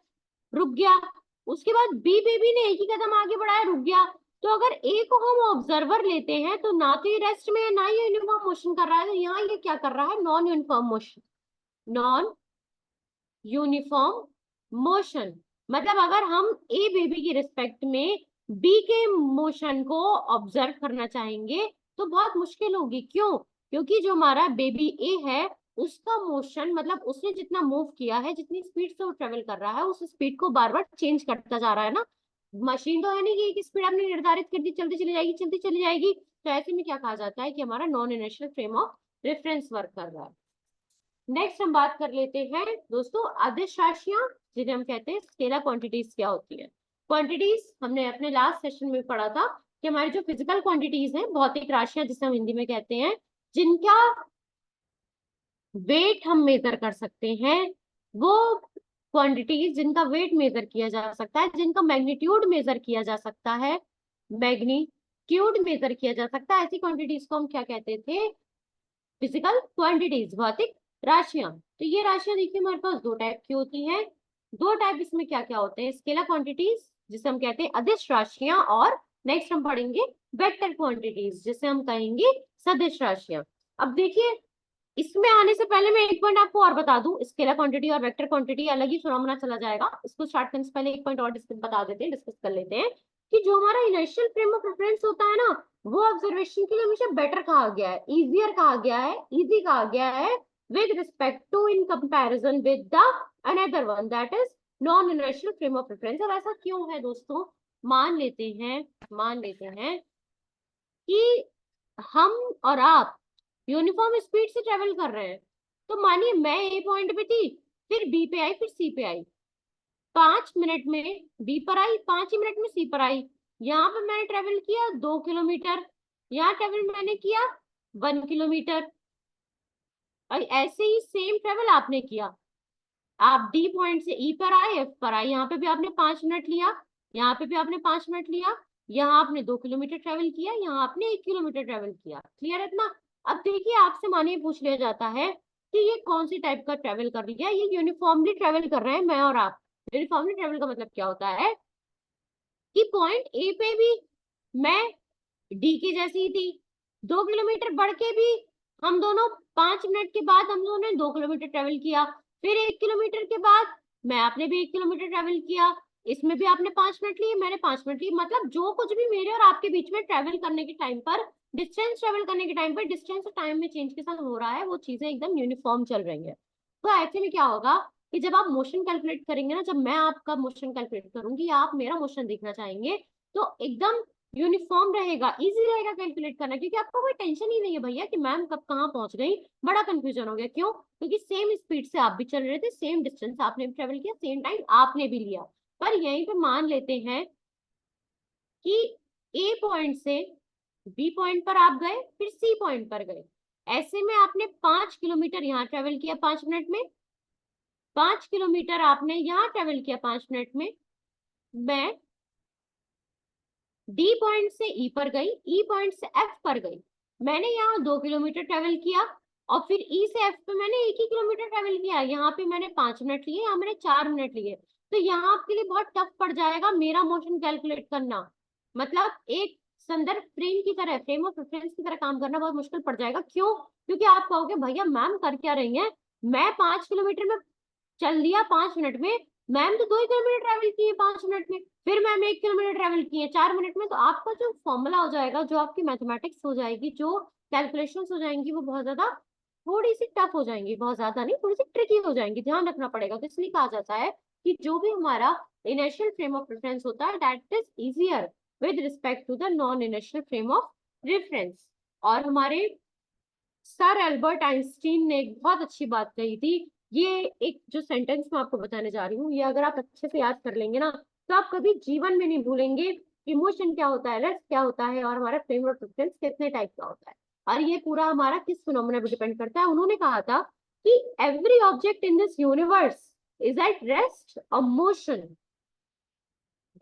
रुक गया, उसके बाद बी बेबी ने एक ही कदम आगे बढ़ाया, रुक गया, तो अगर ए को हम ऑब्जर्वर लेते हैं तो ना तो ये रेस्ट में है ना ये यूनिफॉर्म मोशन कर रहा है, तो यहाँ ये क्या कर रहा है, non uniform motion, non uniform motion. मतलब अगर हम ए बेबी की रिस्पेक्ट में बी के मोशन को ऑब्जर्व करना चाहेंगे तो बहुत मुश्किल होगी। क्यों? क्योंकि जो हमारा बेबी ए है उसका मोशन, मतलब उसने जितना मूव किया है, जितनी स्पीड से वो ट्रेवल कर रहा है, उस स्पीड को बार बार चेंज करता जा रहा है ना। मशीन तो है नहीं कि एक स्पीड आपने निर्धारित कर दी चलती चली जाएगी चलती चली जाएगी। तो ऐसे में क्या कहा जाता है कि हमारा non inertial frame of reference work कर रहा है। नेक्स्ट हम बात कर लेते हैं दोस्तों अदिश राशियां, जिन्हें हम कहते हैं स्केलर क्वांटिटीज क्या होती है। क्वांटिटीज हमने अपने लास्ट सेशन में पढ़ा था कि हमारी जो फिजिकल क्वांटिटीज हैं, भौतिक राशियां जिसे हम हिंदी में कहते हैं, जिनका वेट हम मेजर कर सकते हैं, वो क्वांटिटीज जिनका वेट मेजर किया जा सकता है, जिनका मैग्नीट्यूड मेजर किया जा सकता है, मैग्नीट्यूड मेजर किया जा सकता है, ऐसी क्वांटिटीज को हम क्या कहते थे, फिजिकल क्वांटिटीज, भौतिक राशियां। तो ये राशियां देखिए हमारे पास दो टाइप की होती हैं। दो टाइप इसमें क्या क्या होते हैं, स्केलर क्वांटिटीज जिसे हम कहते हैं अदिश राशियां, और नेक्स्ट हम पढ़ेंगे वेक्टर क्वांटिटीज, जिसे हम कहेंगे सदिश राशियां। अब देखिए, इसमें आने से पहले मैं एक पॉइंट आपको और बता दूं, स्केलर क्वांटिटी और वेक्टर क्वांटिटी अलग ही फिनोमेना चला जाएगा, इसको स्टार्ट करने से पहले एक पॉइंट और बता देते हैं, डिस्कस कर लेते हैं कि जो हमारा इनिशियल फ्रेम ऑफ रेफरेंस होता है ना, वो ऑब्जर्वेशन के लिए हमेशा बेटर कहा गया है, इजियर कहा गया है, इजी कहा गया है with respect to, in comparison with the another one that is non inertial frame of reference. अब ऐसा क्यों है दोस्तों? मान लेते हैं कि हम और आप यूनिफॉर्म स्पीड से ट्रेवल कर रहे हैं। तो मानिए मैं ए पॉइंट पे थी, फिर बी पे आई, फिर सी पे आई, 5 मिनट में बी पर आई, 5 ही मिनट में सी पर आई। यहाँ पे मैंने ट्रेवल किया 2 किलोमीटर, यहाँ ट्रेवल मैंने किया 1 किलोमीटर। और ऐसे ही सेम ट्रेवल आपने किया, आप डी पॉइंट से ई पर आए, एफ पर आए, यहाँ पे भी आपने 5 मिनट लिया, यहाँ पे भी आपने 5 मिनट लिया, यहाँ आपने 2 किलोमीटर ट्रेवल किया, यहाँ आपने 1 किलोमीटर ट्रेवल किया। क्लियर है इतना? अब देखिए, आपसे मानिए पूछ लिया जाता है कि ये कौन सी टाइप का ट्रेवल कर लिया, ये यूनिफॉर्मली ट्रेवल कर रहे हैं मैं और आप। यूनिफॉर्मली ट्रेवल का मतलब क्या होता है कि पॉइंट ए पे भी मैं डी के जैसी ही थी, 2 किलोमीटर बढ़ के भी हम दोनों 5 मिनट के बाद हम दोनों ने 2 किलोमीटर ट्रेवल किया, फिर 1 किलोमीटर के बाद मैं आपने भी 1 किलोमीटर ट्रेवल किया, इसमें भी आपने 5 मिनट लिए, मैंने 5 मिनट लिए। मतलब जो कुछ भी मेरे और आपके बीच में ट्रेवल करने के टाइम पर, डिस्टेंस ट्रेवल करने के टाइम पर, डिस्टेंस और टाइम में चेंज के साथ हो रहा है, वो चीजें एकदम यूनिफॉर्म चल रही है। तो ऐसे में क्या होगा कि जब आप मोशन कैलकुलेट करेंगे ना, जब मैं आपका मोशन कैलकुलेट करूंगी, आप मेरा मोशन देखना चाहेंगे, तो एकदम यूनिफॉर्म रहेगा, इजी रहेगा कैलकुलेट करना, क्योंकि आपको कोई टेंशन ही नहीं है भैया कि मैम कब कहाँ पहुंच गई। बड़ा कंफ्यूजन हो गया, क्यों? क्योंकि सेम स्पीड से आप भी चल रहे थे, सेम डिस्टेंस आपने भी ट्रेवल किया, सेम टाइम आपने भी लिया। पर यहीं पे मान लेते हैं कि ए पॉइंट से बी पॉइंट पर आप गए, फिर सी पॉइंट पर गए, ऐसे में आपने 5 किलोमीटर यहाँ ट्रेवल किया 5 मिनट में, 5 किलोमीटर आपने यहाँ ट्रेवल किया 5 मिनट में। मैं डी पॉइंट से ई पर गई, ई पॉइंट से एफ पर गई, मैंने यहाँ 2 किलोमीटर ट्रेवल किया, और फिर ई से एफ पे मैंने 1 ही किलोमीटर ट्रेवल किया। यहाँ पे मैंने 5 मिनट लिए, यहाँ मैंने 4 मिनट लिए। तो यहाँ आपके लिए बहुत टफ पड़ जाएगा मेरा मोशन कैलकुलेट करना, मतलब एक संदर्भ फ्रेम की तरह, फ्रेम ऑफ रेफरेंस की तरह काम करना बहुत मुश्किल पड़ जाएगा। क्यों? क्योंकि आप कहोगे भैया मैम कर क्या रही है, मैं 5 किलोमीटर में चल दिया 5 मिनट में, मैम तो 2 ही किलोमीटर ट्रेवल किए 5 मिनट में, फिर मैम 1 किलोमीटर ट्रेवल किए 4 मिनट में। तो आपका जो फॉर्मूला हो जाएगा, जो आपकी मैथमेटिक्स हो जाएगी, जो कैलकुलेशंस हो जाएंगी, वो बहुत ज्यादा थोड़ी सी टफ हो जाएंगी, बहुत ज्यादा नहीं, थोड़ी सी ट्रिकी हो जाएंगी, ध्यान रखना पड़ेगा। तो इसलिए कहा जाता है कि जो भी हमारा इनिशियल फ्रेम ऑफ रेफरेंस होता है, that is easier with respect to the non inertial frame of reference. और हमारे सर एल्बर्ट आइंस्टीन ने एक बहुत अच्छी बात कही थी, ये एक जो सेंटेंस मैं आपको बताने जा रही हूँ, ये अगर आप अच्छे से याद कर लेंगे ना, तो आप कभी जीवन में नहीं भूलेंगे कि मोशन क्या होता है, रेस्ट क्या होता है, और हमारा फ्रेम ऑफ रेफरेंस कितने टाइप का होता है, और ये पूरा हमारा किस फिनोमेना पे डिपेंड करता है। उन्होंने कहा था कि every object in this universe is at rest और motion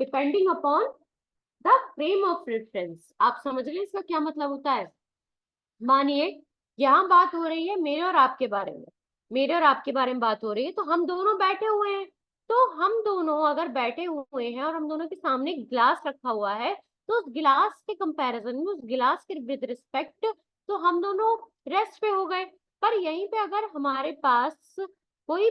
depending upon the frame of reference. आप समझ रहे हैं इसका क्या मतलब होता है? मानिए यहाँ बात हो रही है मेरे और आपके बारे में, मेरे और आपके बारे में बात हो रही है, तो हम दोनों बैठे हुए हैं, तो हम दोनों अगर बैठे हुए हैं और हम दोनों के सामने गिलास रखा हुआ है, तो उस गिलास के कंपैरिजन में, उस गिलास के विद रिस्पेक्ट, तो हम दोनों रेस्ट पे हो गए। पर यहीं पे अगर हमारे पास कोई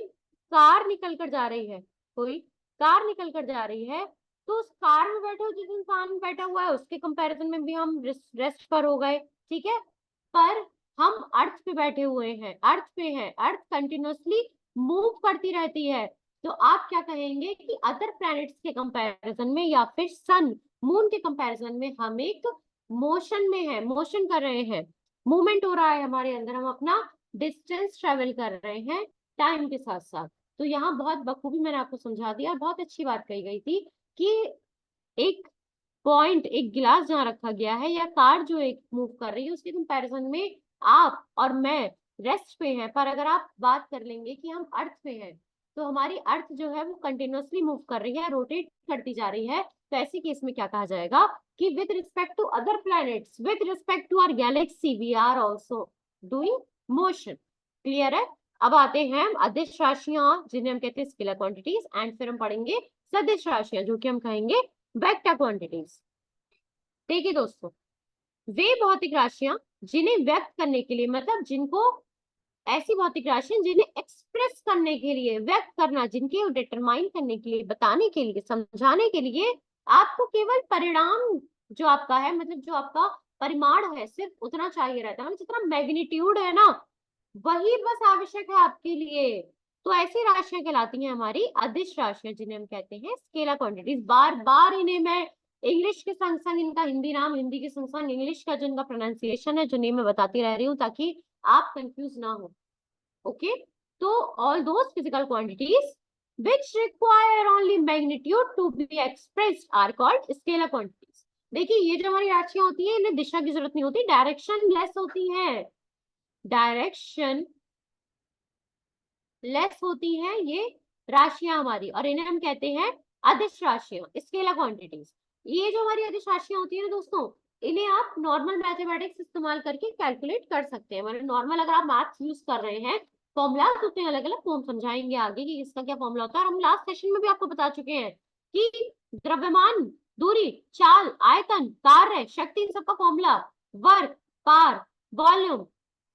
कार निकल कर जा रही है, कोई कार निकल कर जा रही है, तो उस कार में बैठे हुए जिस इंसान बैठा हुआ है, उसके कंपैरिजन में भी हम रेस्ट पर हो गए, ठीक है। पर हम अर्थ पे बैठे हुए हैं, अर्थ पे हैं, अर्थ कंटिन्यूअसली मूव करती रहती है, तो आप क्या कहेंगे कि अदर प्लैनेट्स के कंपैरिजन में, या फिर सन मून के कंपैरिजन में, हम एक मोशन में है, मोशन कर रहे हैं, मूवमेंट हो रहा है हमारे अंदर, हम अपना डिस्टेंस ट्रेवल कर रहे हैं टाइम के साथ साथ। तो यहाँ बहुत बखूबी मैंने आपको समझा दिया, बहुत अच्छी बात कही गई थी कि एक पॉइंट, एक गिलास जहां रखा गया है, या कार जो एक मूव कर रही है, उसके कंपैरिजन में आप और मैं रेस्ट पे हैं। पर अगर आप बात कर लेंगे कि हम अर्थ पे हैं, तो हमारी अर्थ जो है वो कंटिन्यूअसली मूव कर रही है, रोटेट करती जा रही है। तो ऐसे केस में क्या कहा जाएगा कि with respect to other planets, with respect to our galaxy, we are also doing motion. Clear है? अब आते हैं अदिश राशियां जिन्हें हम कहते हैं स्केलर क्वांटिटीज, एंड फिर हम पढ़ेंगे सदिश राशियां जो कि हम कहेंगे वेक्टर क्वांटिटीज। देखिए दोस्तों, वे भौतिक राशियां जिन्हें व्यक्त करने के लिए, मतलब जिनको, ऐसी भौतिक राशियां जिन्हें एक्सप्रेस करने के लिए, व्यक्त करना, जिनके डिटरमाइन करने के लिए, बताने के लिए, समझाने के लिए आपको केवल परिणाम जो आपका है, मतलब जो आपका परिमाण है, सिर्फ उतना चाहिए रहता है, मतलब जितना मैग्नीट्यूड है ना, वही बस आवश्यक है आपके लिए। तो ऐसी राशियां कहलाती हैं हमारी अदिश राशियां जिन्हें हम कहते हैं स्केलर क्वांटिटीज। बार बार इन्हें मैं इंग्लिश के संग संग इनका हिंदी नाम, हिंदी के संग संग इंग्लिश का जो इनका प्रोनाउंसिएशन है, जो नेम मैं बताती रह रही हूँ ताकि आप कंफ्यूज ना हो। ओके, तो all those physical quantities which require only magnitude to be expressed are called scalar quantities। देखिए, ये जो हमारी राशियां होती है इन्हें दिशा की जरूरत नहीं होती, डायरेक्शन लेस होती है, डायरेक्शन लेस होती है ये राशियां हमारी, और इन्हें हम कहते हैं अदिश राशियां, स्केलर क्वांटिटीज। ये जो हमारी अदिश राशियां होती है ना दोस्तों, इन्हें आप नॉर्मल मैथमेटिक्स इस्तेमाल करके कैलकुलेट कर सकते हैं। मतलब नॉर्मल अगर आप मैथ्स यूज कर रहे हैं, फॉर्मूला होते हैं अलग अलग, तो हम समझाएंगे आगे कि इसका क्या फॉर्मूला होता है। और हम लास्ट सेशन में भी आपको बता चुके हैं कि द्रव्यमान, दूरी, चाल, आयतन, कार्य, शक्ति, इन सबका फॉर्मूला, वर्क, पार, वॉल्यूम,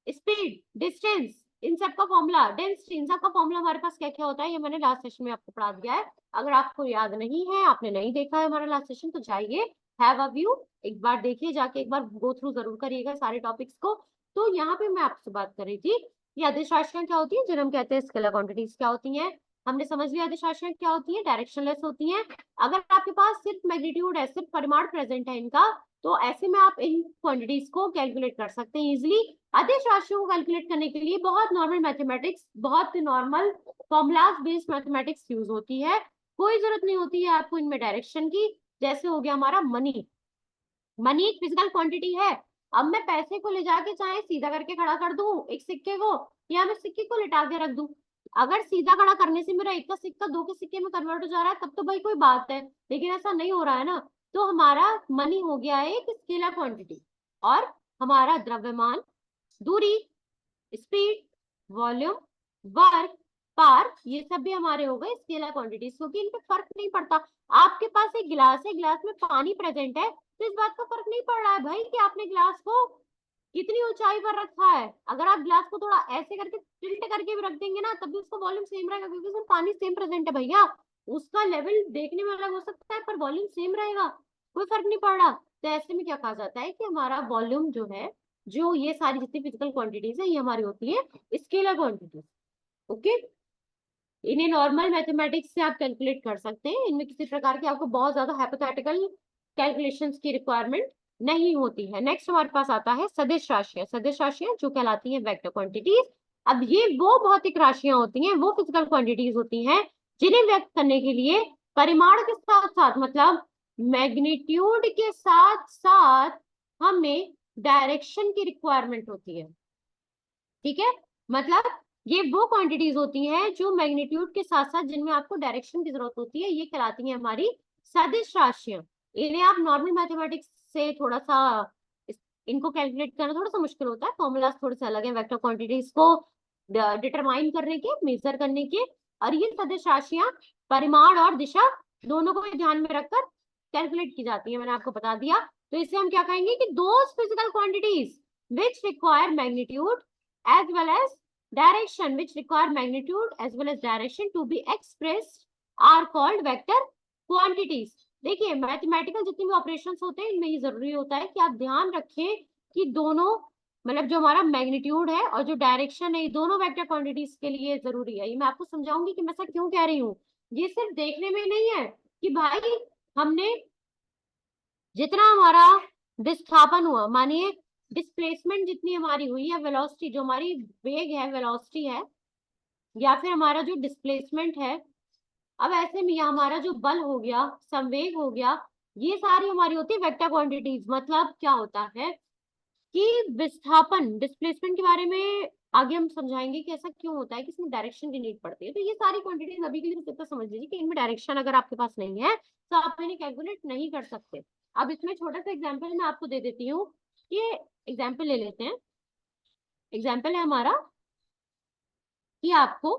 स्पीड, डिस्टेंस, इन सब का फॉर्मूला, डेंसिटी, इन सब का फॉर्मूला हमारे पास क्या क्या होता है, ये मैंने लास्ट सेशन में आपको पढ़ा दिया है। अगर आपको याद नहीं है, आपने नहीं देखा है हमारा लास्ट सेशन, तो जाइए, हैव अ व्यू, एक बार देखिए जाके, एक बार गो थ्रू जरूर करिएगा सारे टॉपिक्स को। तो यहाँ पे मैं आपसे बात कर रही थी कि अदिश राशियां क्या होती है जिन्हें हम कहते हैं स्केलर क्वांटिटीज क्या होती हैं। हमने समझ लिया अदिश राशियां क्या होती है, डायरेक्शनलेस होती हैं। अगर आपके पास सिर्फ मैग्नीट्यूड है, सिर्फ परिमाण प्रेजेंट है इनका, तो ऐसे में आप इन क्वांटिटीज को कैलकुलेट कर सकते हैं इजिली। अदिश राशियों को कैलकुलेट करने के लिए बहुत नॉर्मल मैथमेटिक्स, बहुत normal formulas based mathematics use होती है। कोई जरूरत नहीं होती है आपको इनमें डायरेक्शन की। जैसे हो गया हमारा मनी, मनी एक फिजिकल क्वांटिटी है। अब मैं पैसे को ले जाके चाहे सीधा करके खड़ा कर दूं एक सिक्के को, या मैं सिक्के को लिटा के रख दूं, अगर सीधा खड़ा करने से मेरा एक का सिक्का दो के सिक्के में कन्वर्ट हो जा रहा है तब तो भाई कोई बात है, लेकिन ऐसा नहीं हो रहा है ना। तो हमारा मनी हो गया है एक स्केलर क्वांटिटी, और हमारा द्रव्यमान, दूरी, स्पीड, वॉल्यूम, वर्क, पार, ये सब भी हमारे हो गए स्केलर क्वांटिटीज, क्योंकि इन पे फर्क नहीं पड़ता। आपके पास एक गिलास है, गिलास में पानी प्रेजेंट है, तो इस बात का फर्क नहीं पड़ रहा है भाई कि आपने गिलास को कितनी ऊंचाई पर रखा है। अगर आप गिलास को थोड़ा ऐसे करके टिल्ट करके भी रख देंगे ना, तब भी उसका वॉल्यूम सेम रहेगा, क्योंकि उसमें पानी सेम प्रेजेंट है भैया। उसका लेवल देखने में अलग हो सकता है पर वॉल्यूम सेम रहेगा, कोई फर्क नहीं पड़ रहा। तो ऐसे में क्या कहा जाता है कि हमारा वॉल्यूम जो है, जो ये सारी जितनी फिजिकल क्वांटिटीज है, ये हमारी होती है स्केलर क्वांटिटीज। ओके, इन्हें नॉर्मल मैथमेटिक्स से आप कैलकुलेट कर सकते हैं, इनमें किसी प्रकार की आपको बहुत ज्यादा हाइपोथेटिकल कैलकुलेशंस की रिक्वायरमेंट नहीं होती है। नेक्स्ट हमारे पास आता है सदिश राशियां। सदिश राशियां जो कहलाती हैं वेक्टर क्वांटिटीज। अब ये वो भौतिक राशियां होती हैं, वो फिजिकल क्वांटिटीज होती हैं जिन्हें व्यक्त करने के लिए परिमाण के साथ साथ, मतलब मैग्नीट्यूड के साथ साथ, हमें डायरेक्शन की रिक्वायरमेंट होती है। ठीक है, मतलब ये वो क्वांटिटीज होती हैं जो मैग्नीट्यूड के साथ साथ जिनमें आपको डायरेक्शन की जरूरत होती है, ये कहलाती हैं हमारी सदिश राशियां। इन्हें आप नॉर्मल मैथमेटिक्स से थोड़ा सा इनको कैलकुलेट करना थोड़ा सा मुश्किल होता है, फॉर्मूलाज थोड़े से अलग है वेक्टर क्वांटिटीज को डिटरमाइन करने के, मेजर करने के। और ये सदिश राशियां परिमाण और दिशा दोनों को ध्यान में रखकर कैलकुलेट की जाती है, मैंने आपको बता दिया। तो इसे हम क्या कहेंगे कि those physical quantities which require magnitude as well as direction, which require magnitude as well as direction to be expressed are called vector quantities। देखिए, मैथमेटिकल जितने भी ऑपरेशंस होते हैं इनमें ये जरूरी होता है कि आप ध्यान रखें कि दोनों, मतलब जो हमारा मैग्नीट्यूड है और जो डायरेक्शन है, ये दोनों वेक्टर क्वांटिटीज के लिए जरूरी है। ये मैं आपको समझाऊंगी कि मैं ऐसा क्यों कह रही हूँ। ये सिर्फ देखने में नहीं है कि भाई हमने जितना हमारा विस्थापन हुआ, मानिए डिस्प्लेसमेंट जितनी हमारी हुई है, वेलोसिटी जो हमारी वेग है, वेलोसिटी है, या फिर हमारा जो डिस्प्लेसमेंट है, अब ऐसे में हमारा जो बल हो गया, संवेग हो गया, ये सारी हमारी होती है वेक्टर क्वांटिटीज। मतलब क्या होता है कि विस्थापन, डिस्प्लेसमेंट के बारे में आगे हम समझाएंगे कि ऐसा क्यों होता है कि इसमें डायरेक्शन की नीड पड़ती है। तो ये सारी क्वांटिटीज अभी के लिए सिर्फ समझ लीजिए कि इनमें डायरेक्शन अगर आपके पास नहीं है तो आप इन्हें कैलकुलेट नहीं कर सकते। अब इसमें छोटा सा एग्जाम्पल मैं आपको दे देती हूँ। ये एग्जाम्पल ले लेते हैं। एग्जाम्पल है हमारा कि आपको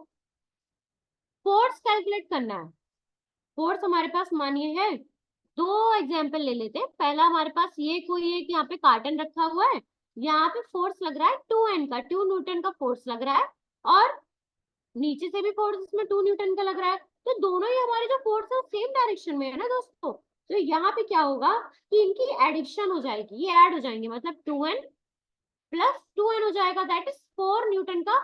फोर्स कैलकुलेट करना है। फोर्स हमारे पास मानिए है, दो एग्जाम्पल ले लेते हैं। पहला हमारे पास ये कोई एक यहाँ पे कार्टन रखा हुआ है, यहाँ पे फोर्स लग रहा है 2N का, 2 न्यूटन का फोर्स लग रहा है, और नीचे से भी फोर्स इसमें 2 न्यूटन का लग रहा है। तो दोनों ही हमारे जो फोर्स है सेम डायरेक्शन में है ना दोस्तों। तो यहाँ पे क्या होगा कि इनकी एडिक्शन हो जाएगी, ये ऐड हो जाएंगे, मतलब 2N प्लस 2N हो जाएगा, दैट इज 4 न्यूटन का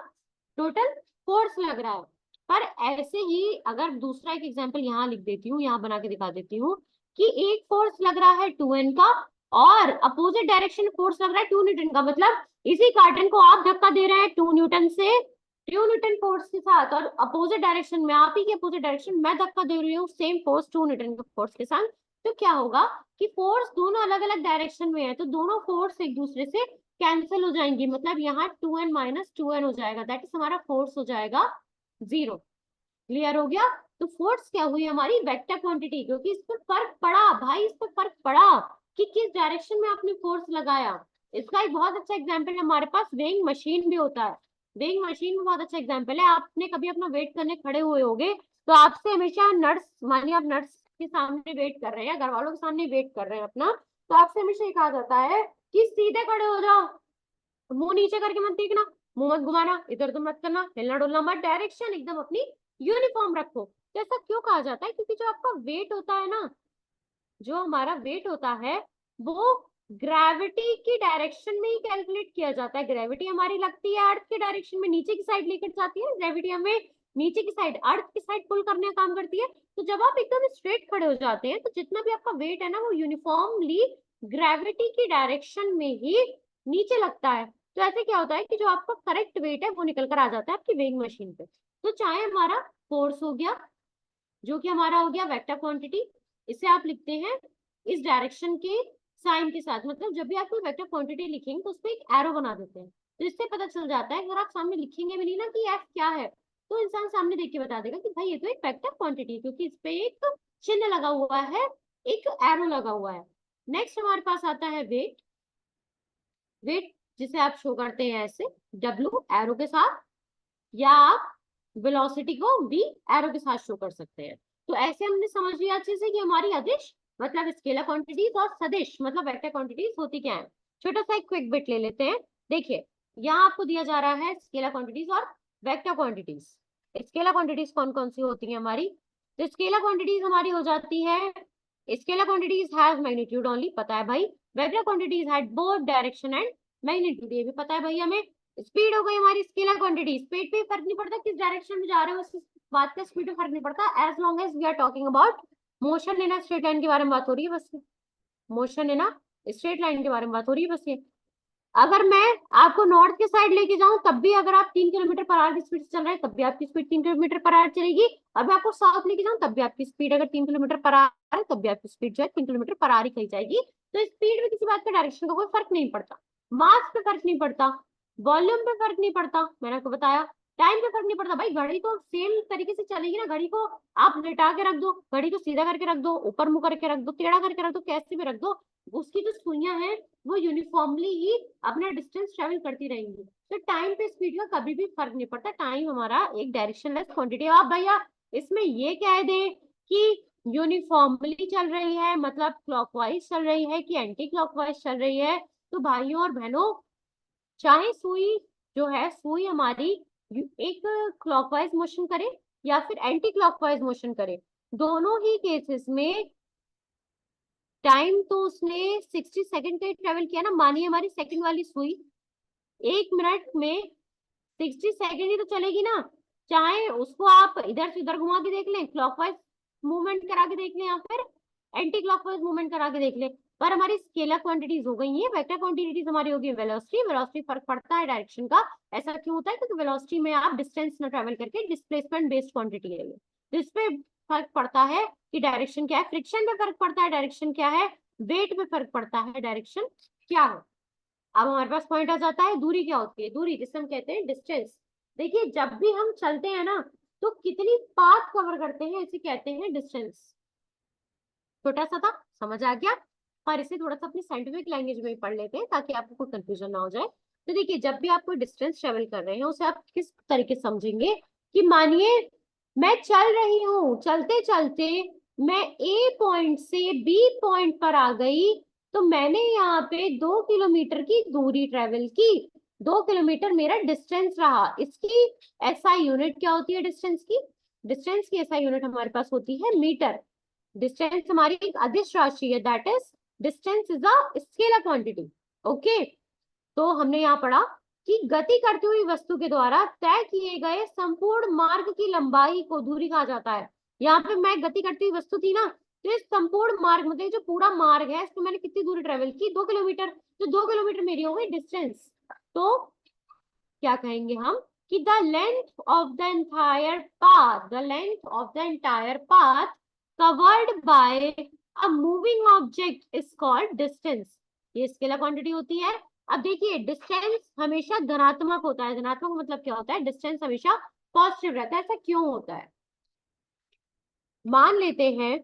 टोटल फोर्स लग रहा है। पर ऐसे ही अगर दूसरा एक एग्जांपल यहाँ लिख देती हूँ, यहाँ बना के दिखा देती हूँ कि एक फोर्स लग रहा है 2N का और अपोजिट डायरेक्शन फोर्स लग रहा है 2 न्यूटन का, मतलब इसी कार्टन को आप धक्का दे रहे हैं 2 न्यूटन से, 2 न्यूटन फोर्स के साथ, और अपोजिट डायरेक्शन में, आप ही के अपोजिट डायरेक्शन में धक्का दे रही हूँ सेम फोर्स 2 न्यूटन के फोर्स के साथ। तो क्या होगा कि फोर्स दोनों अलग अलग डायरेक्शन में है, तो दोनों फोर्स एक दूसरे से कैंसिल हो जाएंगी, मतलब यहाँ 2N माइनस 2N हो जाएगा, दैट इज हमारा फोर्स हो जाएगा 0। क्लियर हो गया। तो फोर्स क्या हुई हमारी वेक्टर क्वांटिटी, क्योंकि इस पर फर्क पड़ा भाई, इस पर फर्क पड़ा कि किस डायरेक्शन में आपने फोर्स लगाया। इसका एक बहुत अच्छा एग्जांपल है, हमारे पास वेइंग मशीन भी होता है। वेइंग मशीन में बहुत अच्छा एग्जांपल है, आपने कभी अपना वेट करने खड़े हुए होगे तो आपसे हमेशा नर्स, मानिए आप नर्स के सामने वेट कर रहे हैं, घर वालों के सामने वेट कर रहे हैं अपना, तो आपसे हमेशा ये कहा जाता है कि सीधे खड़े हो जाओ, मुंह नीचे करके मत देखना, मुंह मत घुमाना, इधर उधर मत करना, हिलना डुलना मत, डायरेक्शन एकदम अपनी यूनिफॉर्म रखो। तो ऐसा क्यों कहा जाता है, क्योंकि जो आपका वेट होता है ना, जो हमारा वेट होता है वो ग्रेविटी की डायरेक्शन में ही कैलकुलेट किया जाता है। ग्रेविटी हमारी लगती है अर्थ के डायरेक्शन में, नीचे की साइड लेकर जाती है ग्रेविटी हमें, नीचे की साइड अर्थ की साइड पुल करने का काम करती है। तो जब आप एकदम स्ट्रेट खड़े हो जाते हैं तो जितना भी आपका वेट है ना वो यूनिफॉर्मली ग्रेविटी की डायरेक्शन में ही नीचे लगता है। तो ऐसे क्या होता है कि जो आपका करेक्ट वेट है वो निकल कर आ जाता है आपकी वेइंग मशीन पे। तो चाहे हमारा फोर्स हो गया, जो कि हमारा हो गया वेक्टर क्वांटिटी, इसे आप लिखते हैं इस डायरेक्शन के साइन के साथ, मतलब जब भी आप कोई वेक्टर क्वांटिटी लिखेंगे तो उसपे एक एरो बना देते हैं, तो इससे पता चल जाता है, अगर आप सामने लिखेंगे भी नहीं ना कि एफ क्या है, तो इंसान सामने देख के बता देगा कि भाई ये तो एक वेक्टर क्वांटिटी है, क्योंकि इस पे एक चिन्ह लगा हुआ है, एक एरो लगा हुआ है। नेक्स्ट हमारे पास आता है वेट। वेट जिसे आप शो करते हैं ऐसे डब्ल्यू एरो के साथ, या आप वेलोसिटी को भी एरो के साथ शो कर सकते हैं। तो ऐसे हमने समझ लिया अच्छे से कि हमारी अदिश मतलब स्केलर क्वांटिटीज और सदिश मतलब वेक्टर क्वांटिटीज होती क्या है। छोटा सा एक क्विक बिट ले लेते हैं। देखिए यहाँ आपको दिया जा रहा है स्केलर क्वांटिटीज और वेक्टर क्वांटिटीज। स्केलर क्वांटिटीज कौन कौन सी होती है हमारी, तो स्केलर क्वांटिटीज हमारी हो जाती है, scalar quantities have magnitude only, पता है भाई। Vector quantities have both direction and magnitude, ये भी पता है भाई हमें। स्पीड हो गई हमारी स्केलर क्वांटिटी, स्पीड पे फर्क नहीं पड़ता किस डायरेक्शन में जा रहे हो, उस बात का स्पीड पे फर्क नहीं पड़ता, as long as we are talking about motion in a straight line के बारे में बात हो रही है बस, motion in a straight line के बारे में बात हो रही है बस। ये अगर मैं आपको नॉर्थ के साइड लेके जाऊं तब भी अगर आप 3 किलोमीटर पर आवर की स्पीड से चल रहे हैं तब भी आपकी स्पीड 3 किलोमीटर पर आवर चलेगी। अब मैं आपको साउथ लेके जाऊं तब भी आपकी स्पीड अगर 3 किलोमीटर पर आवर है तब भी आपकी स्पीड जो है 3 किलोमीटर पर आवर ही कही जाएगी। तो स्पीड में किसी बात का डायरेक्शन का कोई फर्क नहीं पड़ता, मास पे फर्क नहीं पड़ता, वॉल्यूम पे फर्क नहीं पड़ता, मैंने आपको बताया टाइम पे फर्क नहीं पड़ता। भाई घड़ी तो सेम तरीके से चलेगी ना, घड़ी को आप लेटा के रख दो, घड़ी को सीधा करके रख दो, ऊपर मुंह करके रख दो, टेढ़ा करके रख दो, कैसे भी रख दो, उसकी जो सुइयां हैं वो यूनिफॉर्मली ही अपना डिस्टेंस ट्रेवल करती रहेंगी। तो टाइम पे स्पीड का कभी भी फर्क नहीं पड़ता, टाइम हमारा एक डायरेक्शनलेस क्वांटिटी। आप भैया इसमें ये कह दें कि यूनिफॉर्मली चल रही है मतलब क्लॉकवाइज चल रही है कि एंटी क्लॉकवाइज चल रही है, तो भाइयों और बहनों चाहे सुई जो है सुई हमारी एक क्लॉकवाइज मोशन करे या फिर एंटी क्लॉकवाइज मोशन करे, दोनों ही केसेस में टाइम तो उसने 60 सेकंड का ही ट्रेवल किया ना। मानिए हमारी सेकंड वाली सुई 1 मिनट में 60 सेकंड ही तो चलेगी ना, चाहे उसको आप इधर से उधर घुमा के देख लें, क्लॉकवाइज मूवमेंट करा के देख लें या फिर एंटी क्लॉकवाइज मूवमेंट करा के देख लें। पर हमारी स्केलर क्वांटिटीज हो गई है, वेक्टर क्वांटिटीज हमारी होगी वेलोसिटी। वेलोसिटी फर्क पड़ता है डायरेक्शन का, ऐसा क्यों होता है क्योंकि वेलोसिटी में आप डिस्टेंस ना ट्रेवल करके डिस्प्लेसमेंट बेस्ड क्वांटिटी ले लो, तो इस पे फर्क पड़ता है कि डायरेक्शन क्या है, फ्रिक्शन पे फर्क पड़ता है डायरेक्शन क्या है, वेट पे फर्क पड़ता है डायरेक्शन क्या है। अब हमारे पास पॉइंट आ जाता है दूरी क्या होती है, दूरी जिसे हम कहते हैं डिस्टेंस। देखिए जब भी हम चलते हैं ना तो कितनी पाथ कवर करते हैं इसे कहते हैं डिस्टेंस। छोटा सा था, समझ आ गया, पर इसे थोड़ा सा अपनी साइंटिफिक लैंग्वेज में पढ़ लेते हैं ताकि आपको कोई कंफ्यूजन ना हो जाए। तो देखिए, जब भी आप कोई डिस्टेंस ट्रेवल कर रहे हैं उसे आप किस तरीके से समझेंगे कि मानिए मैं चल रही हूँ, चलते चलते मैं ए पॉइंट से बी पॉइंट पर आ गई, तो मैंने यहाँ पे 2 किलोमीटर की दूरी ट्रेवल की। 2 किलोमीटर मेरा डिस्टेंस रहा। इसकी एसआई यूनिट क्या होती है डिस्टेंस की? डिस्टेंस की एसआई यूनिट हमारे पास होती है मीटर। डिस्टेंस हमारी एक अदिश राशि है, that is distance is a scalar quantity. Okay, तो हमने यहाँ पढ़ा कि गति करती हुई वस्तु के द्वारा तय किए गए संपूर्ण मार्ग की लंबाई को दूरी कहा जाता है। यहाँ पे मैं गति करती हुई वस्तु थी ना, तो इस संपूर्ण मार्ग मतलब जो पूरा मार्ग है इसमें मैंने कितनी दूरी ट्रेवल की? 2 किलोमीटर। तो 2 किलोमीटर मेरी हो गई डिस्टेंस। तो क्या कहेंगे हम कि the length of the entire path, the length of the entire path covered by a moving object is called distance. ये स्केलर क्वांटिटी होती है। अब देखिए, डिस्टेंस हमेशा धनात्मक होता है। धनात्मक मतलब क्या होता है? डिस्टेंस हमेशा पॉजिटिव रहता है। ऐसा क्यों होता है? मान लेते हैं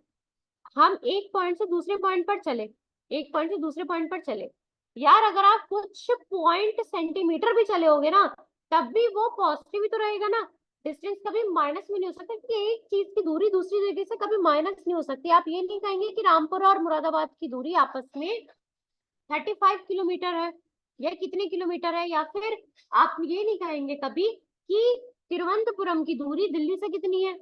हम एक पॉइंट से दूसरे पॉइंट पर चले, एक पॉइंट से दूसरे पॉइंट पर चले यार, अगर आप कुछ पॉइंट सेंटीमीटर भी चले होगे ना, तब भी वो पॉजिटिव ही तो रहेगा ना। डिस्टेंस कभी माइनस में नहीं हो सकता, क्योंकि एक चीज की दूरी दूसरी जगह से कभी माइनस नहीं हो सकती। आप ये नहीं कहेंगे कि रामपुर और मुरादाबाद की दूरी आपस में 35 किलोमीटर है या कितने किलोमीटर है, या फिर आप ये नहीं कहेंगे कभी कि तिरुवनंतपुरम की दूरी दिल्ली से कितनी है,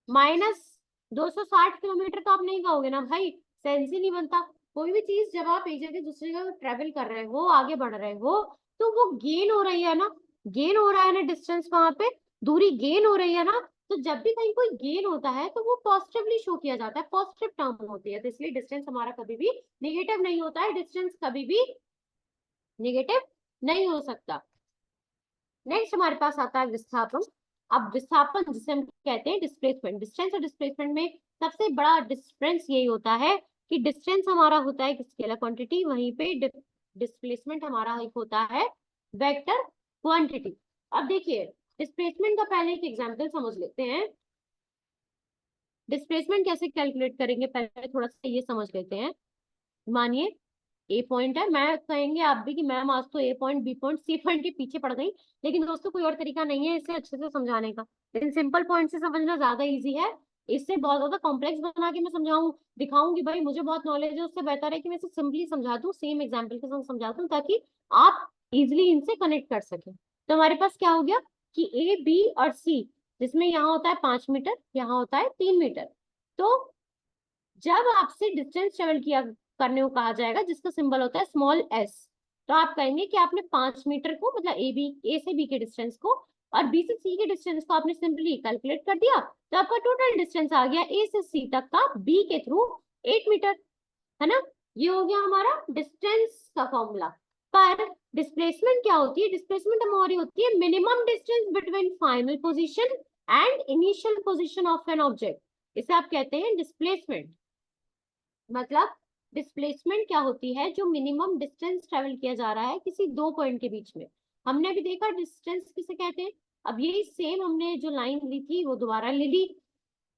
-260 किलोमीटर। तो आप नहीं कहोगे ना भाई, सेंस ही नहीं बनता। कोई भी चीज जब आप एक जगह दूसरी जगह ट्रेवल कर रहे हो, आगे बढ़ रहे हो, तो वो गेन हो रही है ना, गेन हो रहा है ना, डिस्टेंस वहां पे दूरी गेन हो रही है ना। तो जब भी कहीं कोई गेन होता है तो वो पॉजिटिवली शो किया जाता है, पॉजिटिव टर्म होती है। तो इसलिए डिस्टेंस हमारा कभी भी निगेटिव नहीं होता है, डिस्टेंस कभी भी निगेटिव नहीं हो सकता। नेक्स्ट हमारे पास आता है विस्थापन। अब विस्थापन जिसे हम कहते हैं डिस्प्लेसमेंट, डिस्टेंस और डिस्प्लेसमेंट में सबसे बड़ा डिफरेंस यही होता है कि डिस्टेंस हमारा होता है एक स्केलर क्वांटिटी, वहीं पे डिस्प्लेसमेंट हमारा एक होता है वेक्टर क्वांटिटी। अब देखिए, डिस्प्लेसमेंट का पहले एक एग्जांपल समझ लेते हैं। डिस्प्लेसमेंट कैसे कैलकुलेट करेंगे, पहले थोड़ा सा ये समझ लेते हैं। मानिए ए पॉइंट है, मैं कहेंगे आप भी कि मैम आज तो A point B point C point के पीछे पड़ गई, लेकिन दोस्तों कोई और तरीका नहीं है इसे अच्छे से समझाने का। लेकिन सिंपल पॉइंट से समझना ज्यादा इजी है। इससे बहुत ज्यादा कॉम्प्लेक्स बना के मैं समझाऊं, दिखाऊंगी भाई मुझे बहुत नॉलेज है, उससे बेहतर है कि मैं इसे सिंपली समझा दूं, सेम एग्जाम्पल के साथ समझा दूं, ताकि आप इजिली इनसे कनेक्ट कर सकें। तो हमारे पास क्या हो गया कि ए बी और सी, जिसमें यहाँ होता है 5 मीटर, यहाँ होता है 3 मीटर। तो जब आपसे डिस्टेंस ट्रेवल किया करने को कहा जाएगा जिसका सिंबल होता है स्मॉल एस, तो आप कहेंगे कि आपने 5 मीटर को मतलब ए से बी के डिस्टेंस को और बी से सी के डिस्टेंस को आपने सिंपली कैलकुलेट कर दिया, तो आपका टोटल डिस्टेंस आ गया ए से सी तक का बी के थ्रू 8 मीटर, है ना। ये हो गया हमारा डिस्टेंस का फॉर्मूला। पर डिस्प्लेसमेंट क्या होती है? डिस्प्लेसमेंट हमारी होती है minimum distance between final position and initial position of an object. इसे आप कहते हैं डिस्प्लेसमेंट। मतलब डिस्प्लेसमेंट क्या होती है? जो मिनिमम डिस्टेंस ट्रेवल किया जा रहा है किसी दो पॉइंट के बीच में। हमने भी देखा डिस्टेंस किसे कहते हैं। अब यही सेम हमने जो लाइन ली थी वो दोबारा ले ली,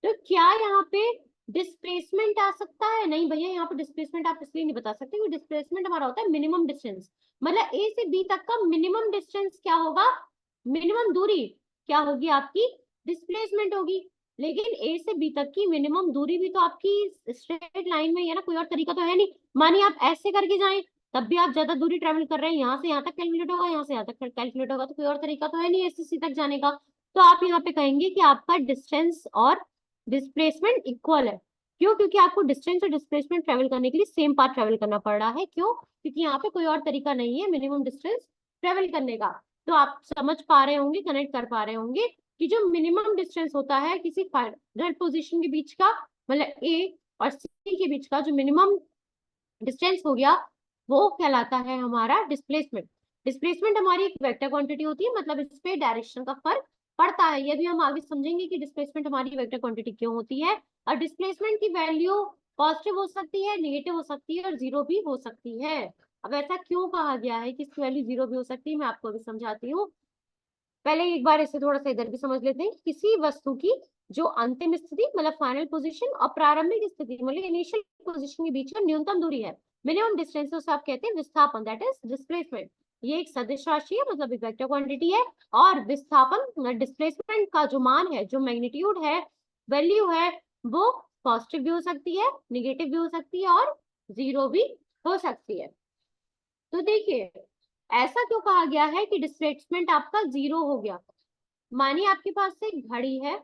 तो क्या यहाँ पे डिस्प्लेसमेंट आ सकता है? नहीं भैया, यहाँ पे डिस्प्लेसमेंट आप इसलिए नहीं बता सकते क्योंकि डिस्प्लेसमेंट हमारा होता है मिनिमम डिस्टेंस। मतलब ए से बी तक का मिनिमम डिस्टेंस क्या होगा? मिनिमम दूरी क्या होगी आपकी? डिस्प्लेसमेंट होगी। लेकिन ए से बी तक की मिनिमम दूरी भी तो आपकी स्ट्रेट लाइन में है ना, कोई और तरीका तो है नहीं। मानिए आप ऐसे करके जाएं तब भी आप ज्यादा दूरी ट्रेवल कर रहे हैं, यहाँ से यहाँ तक कैलकुलेट होगा, यहाँ से यहाँ तक कैलकुलेट होगा, तो कोई और तरीका तो है नहीं ए से सी तक जाने का। तो आप यहाँ पे कहेंगे कि आपका डिस्टेंस और डिस्प्लेसमेंट इक्वल है। क्यों? क्योंकि आपको डिस्टेंस और डिस्प्लेसमेंट ट्रेवल करने के लिए सेम पाथ ट्रेवल करना पड़ रहा है। क्यों? क्योंकि यहाँ पे कोई और तरीका नहीं है मिनिमम डिस्टेंस ट्रेवल करने का। तो आप समझ पा रहे होंगे, कनेक्ट कर पा रहे होंगे कि जो मिनिमम डिस्टेंस होता है किसी फाइनल पोजीशन के बीच का, मतलब ए और सी के बीच का जो मिनिमम डिस्टेंस हो गया, वो कहलाता है हमारा डिस्प्लेसमेंट। डिस्प्लेसमेंट हमारी एक वेक्टर क्वांटिटी होती है, मतलब इस पे डायरेक्शन का फर्क पड़ता है। ये भी हम आगे समझेंगे कि डिस्प्लेसमेंट हमारी वेक्टर क्वांटिटी क्यों होती है। और डिस्प्लेसमेंट की वैल्यू पॉजिटिव हो सकती है, नेगेटिव हो सकती है और जीरो भी हो सकती है। अब ऐसा क्यों कहा गया है कि इसकी वैल्यू जीरो भी हो सकती है, मैं आपको अभी समझाती हूँ। पहले एक बार इसे थोड़ा सा इधर भी समझ लेते हैं। किसी वस्तु की जो अंतिम स्थिति मतलब फाइनल पोजीशन और प्रारंभिक स्थिति मतलब इनिशियल पोजीशन के बीच में न्यूनतम दूरी है, मिनिमम डिस्टेंस, उसे आप कहते हैं विस्थापन, दैट इज डिस्प्लेसमेंट। ये एक सदिश राशि है, मतलब एक वेक्टर क्वांटिटी है। और विस्थापन डिस्प्लेसमेंट का जो मान है, जो मैग्नीट्यूड है, वैल्यू है, वो पॉजिटिव भी हो सकती है, निगेटिव भी हो सकती है और जीरो भी हो सकती है। तो देखिए, ऐसा क्यों कहा गया है कि डिस्प्लेसमेंट आपका जीरो हो गया? मानिए आपके पास से घड़ी है,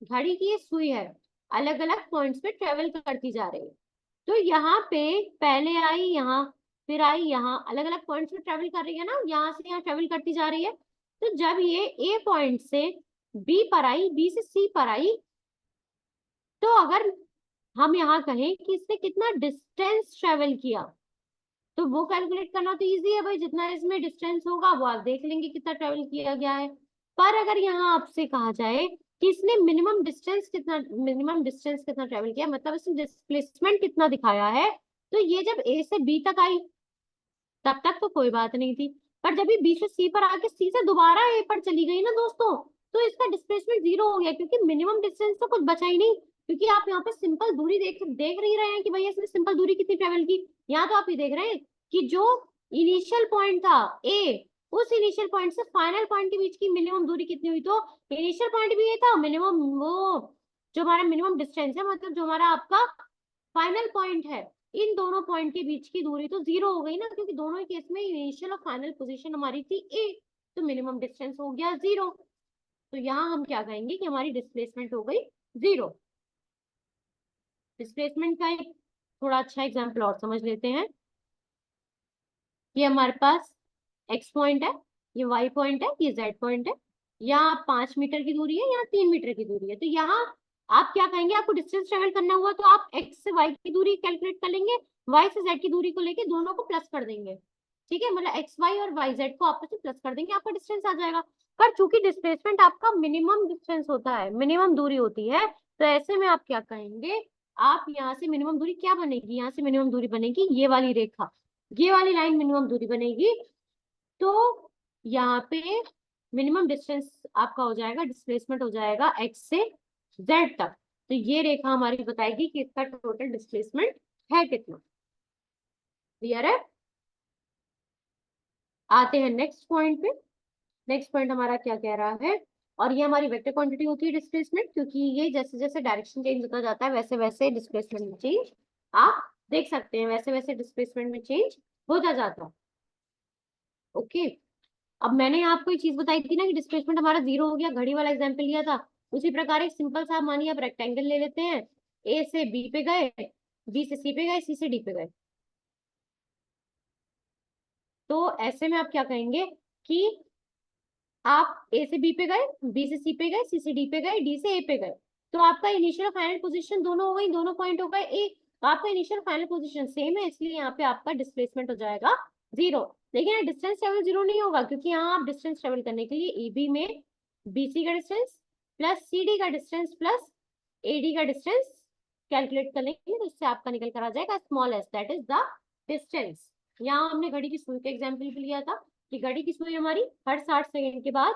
घड़ी की ये सुई है, अलग अलग पॉइंट्स पे ट्रेवल करती जा रही है। तो यहाँ पे पहले आई यहाँ, फिर आई यहाँ, अलग अलग पॉइंट्स पे ट्रेवल कर रही है ना, यहाँ से यहाँ ट्रेवल करती जा रही है। तो जब ये ए पॉइंट से बी पर आई, बी से सी पर आई, तो अगर हम यहाँ कहें कि इसने कितना डिस्टेंस ट्रेवल किया, तो वो कैलकुलेट करना तो इजी है भाई, जितना इसमें डिस्टेंस होगा वो आप देख लेंगे कितना ट्रेवल किया गया है। पर अगर यहाँ आपसे कहा जाए कि इसने मिनिमम डिस्टेंस कितना ट्रेवल किया, मतलब इसने डिस्प्लेसमेंट कितना दिखाया है, तो ये जब ए से बी तक आई तब तक तो कोई बात नहीं थी, पर जब ये बी से सी पर आके सी से दोबारा ए पर चली गई ना दोस्तों, तो इसका डिस्प्लेसमेंट जीरो हो गया, क्योंकि मिनिमम डिस्टेंस तो कुछ बचा ही नहीं। क्योंकि आप यहाँ पे सिंपल दूरी देख देख नहीं रहे हैं कि भैया इसने सिंपल दूरी कितनी ट्रेवल की। यहाँ तो आप ये देख रहे हैं कि जो इनिशियल पॉइंट था ए, उस इनिशियल पॉइंट से फाइनल पॉइंट के बीच की मिनिमम दूरी कितनी हुई, तो इनिशियल पॉइंट भी ये था, मिनिमम वो जो हमारा मिनिमम डिस्टेंस है, मतलब जो हमारा आपका फाइनल पॉइंट है, इन दोनों पॉइंट के बीच की दूरी तो जीरो हो गई ना, क्योंकि दोनों ही केस में इनिशियल और फाइनल पोजीशन हमारी थी ए, तो मिनिमम डिस्टेंस हो गया जीरो। तो यहाँ हम क्या कहेंगे कि हमारी डिस्प्लेसमेंट हो गई जीरो। डिस्प्लेसमेंट का एक थोड़ा अच्छा एग्जाम्पल और समझ लेते हैं। ये हमारे पास एक्स पॉइंट है, ये वाई पॉइंट है, ये जेड पॉइंट है। यहाँ 5 मीटर की दूरी है, यहाँ 3 मीटर की दूरी है। तो यहाँ आप क्या कहेंगे, आपको डिस्टेंस ट्रेवल करना हुआ तो आप एक्स से वाई की दूरी कैलकुलेट कर लेंगे, वाई से जेड की दूरी को लेके दोनों को प्लस कर देंगे। ठीक है, मतलब एक्स वाई और वाई जेड को आपस में प्लस कर देंगे, आपका डिस्टेंस आ जाएगा। पर चूंकि डिस्प्लेसमेंट आपका मिनिमम डिस्टेंस होता है, मिनिमम दूरी होती है, तो ऐसे में आप क्या कहेंगे, आप यहाँ से मिनिमम दूरी क्या बनेगी, यहाँ से मिनिमम दूरी बनेगी ये वाली रेखा, ये वाली लाइन मिनिमम दूरी बनेगी। तो यहाँ पे मिनिमम डिस्टेंस आपका हो जाएगा, डिस्प्लेसमेंट हो जाएगा एक्स से जेड तक। तो ये रेखा हमारी बताएगी कि इसका टोटल डिस्प्लेसमेंट है कितना। क्लियर है? आते हैं नेक्स्ट पॉइंट पे। नेक्स्ट पॉइंट हमारा क्या कह रहा है, और ये हमारी वेक्टर क्वांटिटी होती है डिस्प्लेसमेंट, क्योंकि ये जैसे जैसे डायरेक्शन चेंज होता जाता है वैसे वैसे डिस्प्लेसमेंट में चेंज आप देख सकते हैं, वैसे वैसे डिस्प्लेसमेंट में चेंज होता जाता है। ओके, अब मैंने आपको एक चीज बताई थी ना कि डिस्प्लेसमेंट हमारा जीरो हो गया, घड़ी वाला एग्जांपल लिया था। उसी प्रकार एक सिंपल सा मानिए आप रेक्टेंगल ले लेते हैं, ए से बी पे गए, बी से सी पे गए, सी से डी पे गए। तो ऐसे में आप क्या कहेंगे कि आप ए से बी पे गए, बी से सी पे गए, सी से डी पे गए, डी से ए पे गए। तो आपका इनिशियल फाइनल पोजीशन दोनों हो गई, दोनों पॉइंट हो गए ए, तो आपका इनिशियल फाइनल पोजीशन सेम है, इसलिए यहाँ पे आपका डिस्प्लेसमेंट हो जाएगा जीरो। लेकिन डिस्टेंस ट्रेवल जीरो नहीं होगा, क्योंकि यहाँ आप डिस्टेंस ट्रेवल करने के लिए ईबी में बीसी का डिस्टेंस प्लस सीडी का डिस्टेंस प्लस एडी का डिस्टेंस कैलकुलेट कर लेंगे, तो इससे आपका निकल कर आ जाएगा small S, that is the distance. यहाँ हमने घड़ी की सुई का एग्जाम्पल भी लिया था कि घड़ी की सुई हमारी हर 60 सेकेंड के बाद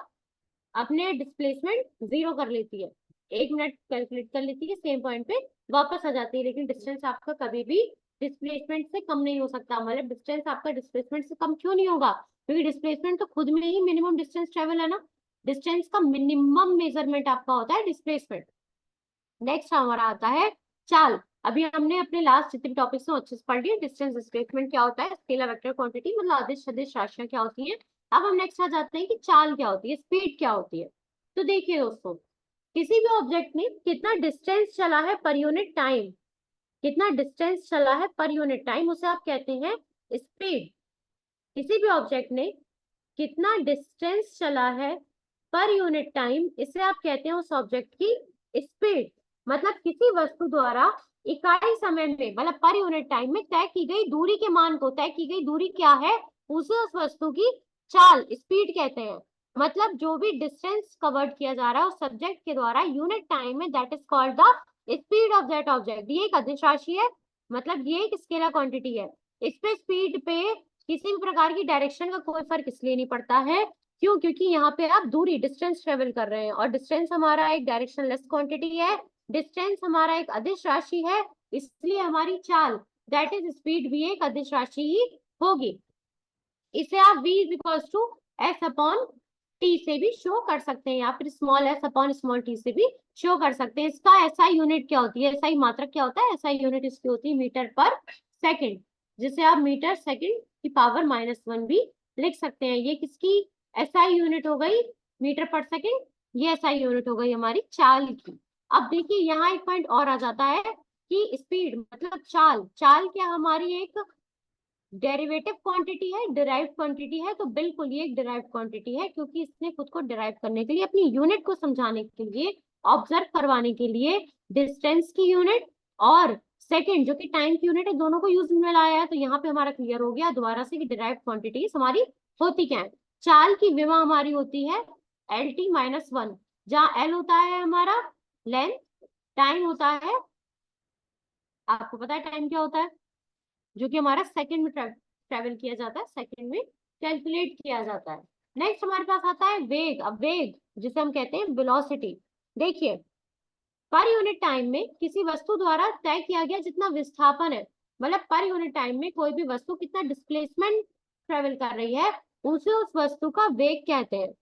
अपने डिस्प्लेसमेंट जीरो कर लेती है, 1 मिनट कैलकुलेट कर लेती है, सेम पॉइंट पे वापस आ जाती है। लेकिन डिस्टेंस आपका कभी भी डिस्प्लेसमेंट से कम नहीं हो सकता। मतलब डिस्टेंस आपका डिस्प्लेसमेंट से कम क्यों नहीं होगा, क्योंकि डिस्प्लेसमेंट तो खुद में ही मिनिमम डिस्टेंस ट्रेवल है ना, डिस्टेंस का मिनिमम मेजरमेंट आपका होता है डिस्प्लेसमेंट। नेक्स्ट हमारा आता है चाल। अभी हमने अपने लास्ट जितने टॉपिक से अच्छे से पढ़ लिए, डिस्टेंस डिस्प्लेसमेंट क्या होता है, स्केलर वेक्टर क्वांटिटी मतलब अदिश सदिश राशियां क्या होती हैं। अब हम नेक्स्ट आ जाते हैं कि चाल क्या होती है, स्पीड क्या होती है। तो देखिए दोस्तों, किसी भी ऑब्जेक्ट ने कितना डिस्टेंस चला है पर यूनिट टाइम, कितना डिस्टेंस चला है पर यूनिट टाइम, उसे आप कहते हैं स्पीड। किसी भी ऑब्जेक्ट ने कितना डिस्टेंस चला है पर यूनिट टाइम, इसे आप कहते हैं उस ऑब्जेक्ट की स्पीड। मतलब किसी वस्तु द्वारा इकाई समय में, मतलब पर यूनिट टाइम में तय की गई दूरी के मान को, तय की गई दूरी क्या है उसे उस वस्तु की चाल, स्पीड कहते हैं। मतलब जो भी डिस्टेंस कवर्ड किया जा रहा है उस सब्जेक्ट के द्वारा यूनिट टाइम में, that is called the speed of that object. ये एक अदिश राशि है, मतलब ये एक स्केलर क्वांटिटी है। इस पे स्पीड पे किसी भी प्रकार की डायरेक्शन का कोई फर्क इसलिए नहीं पड़ता है, क्यों, क्योंकि यहाँ पे आप दूरी डिस्टेंस ट्रेवल कर रहे हैं, और डिस्टेंस हमारा एक डायरेक्शनलेस क्वांटिटी है, डिस्टेंस हमारा एक अदिश राशि है, इसलिए हमारी चाल दैट इज स्पीड भी एक अदिश राशि ही होगी। इसे आप v is equals to S upon T से भी शो कर सकते हैं, या फिर small S upon small T से भी शो कर सकते हैं। इसका एसआई यूनिट क्या होती है, एसआई मात्रक क्या होता है, एसआई यूनिट इसकी होती है मीटर पर सेकंड, जिसे आप मीटर सेकंड की पावर -1 भी लिख सकते हैं। ये किसकी एसआई यूनिट हो गई, मीटर पर सेकंड। ये एसआई यूनिट हो गई हमारी चाल की। अब देखिए यहाँ एक पॉइंट और आ जाता है कि स्पीड मतलब चाल, चाल क्या हमारी एक डेरिवेटिव क्वांटिटी है, डिराइव्ड क्वांटिटी है? तो बिल्कुल ये एक डिराइव्ड क्वांटिटी है, क्योंकि इसने खुद को डिराइव करने के लिए, अपनी यूनिट को समझाने के लिए, ऑब्जर्व करवाने के लिए डिस्टेंस की यूनिट और सेकंड जो कि टाइम की यूनिट है, दोनों को यूज में लाया है। तो यहाँ पे हमारा क्लियर हो गया दोबारा से कि डिराइव्ड क्वांटिटीज हमारी होती क्या है। चाल की विमा हमारी होती है LT-1, जहाँ L होता है हमारा लेंथ, टाइम होता है, आपको पता है टाइम क्या होता है, जो कि हमारा सेकंड में ट्रेवल किया जाता है, सेकंड में कैलकुलेट किया जाता है। नेक्स्ट हमारे पास आता है वेग। अब वेग जिसे हम कहते हैं वेलोसिटी, देखिए पर यूनिट टाइम में किसी वस्तु द्वारा तय किया गया जितना विस्थापन है, मतलब पर यूनिट टाइम में कोई भी वस्तु कितना डिस्प्लेसमेंट ट्रेवल कर रही है, उसे उस वस्तु का वेग कहते हैं।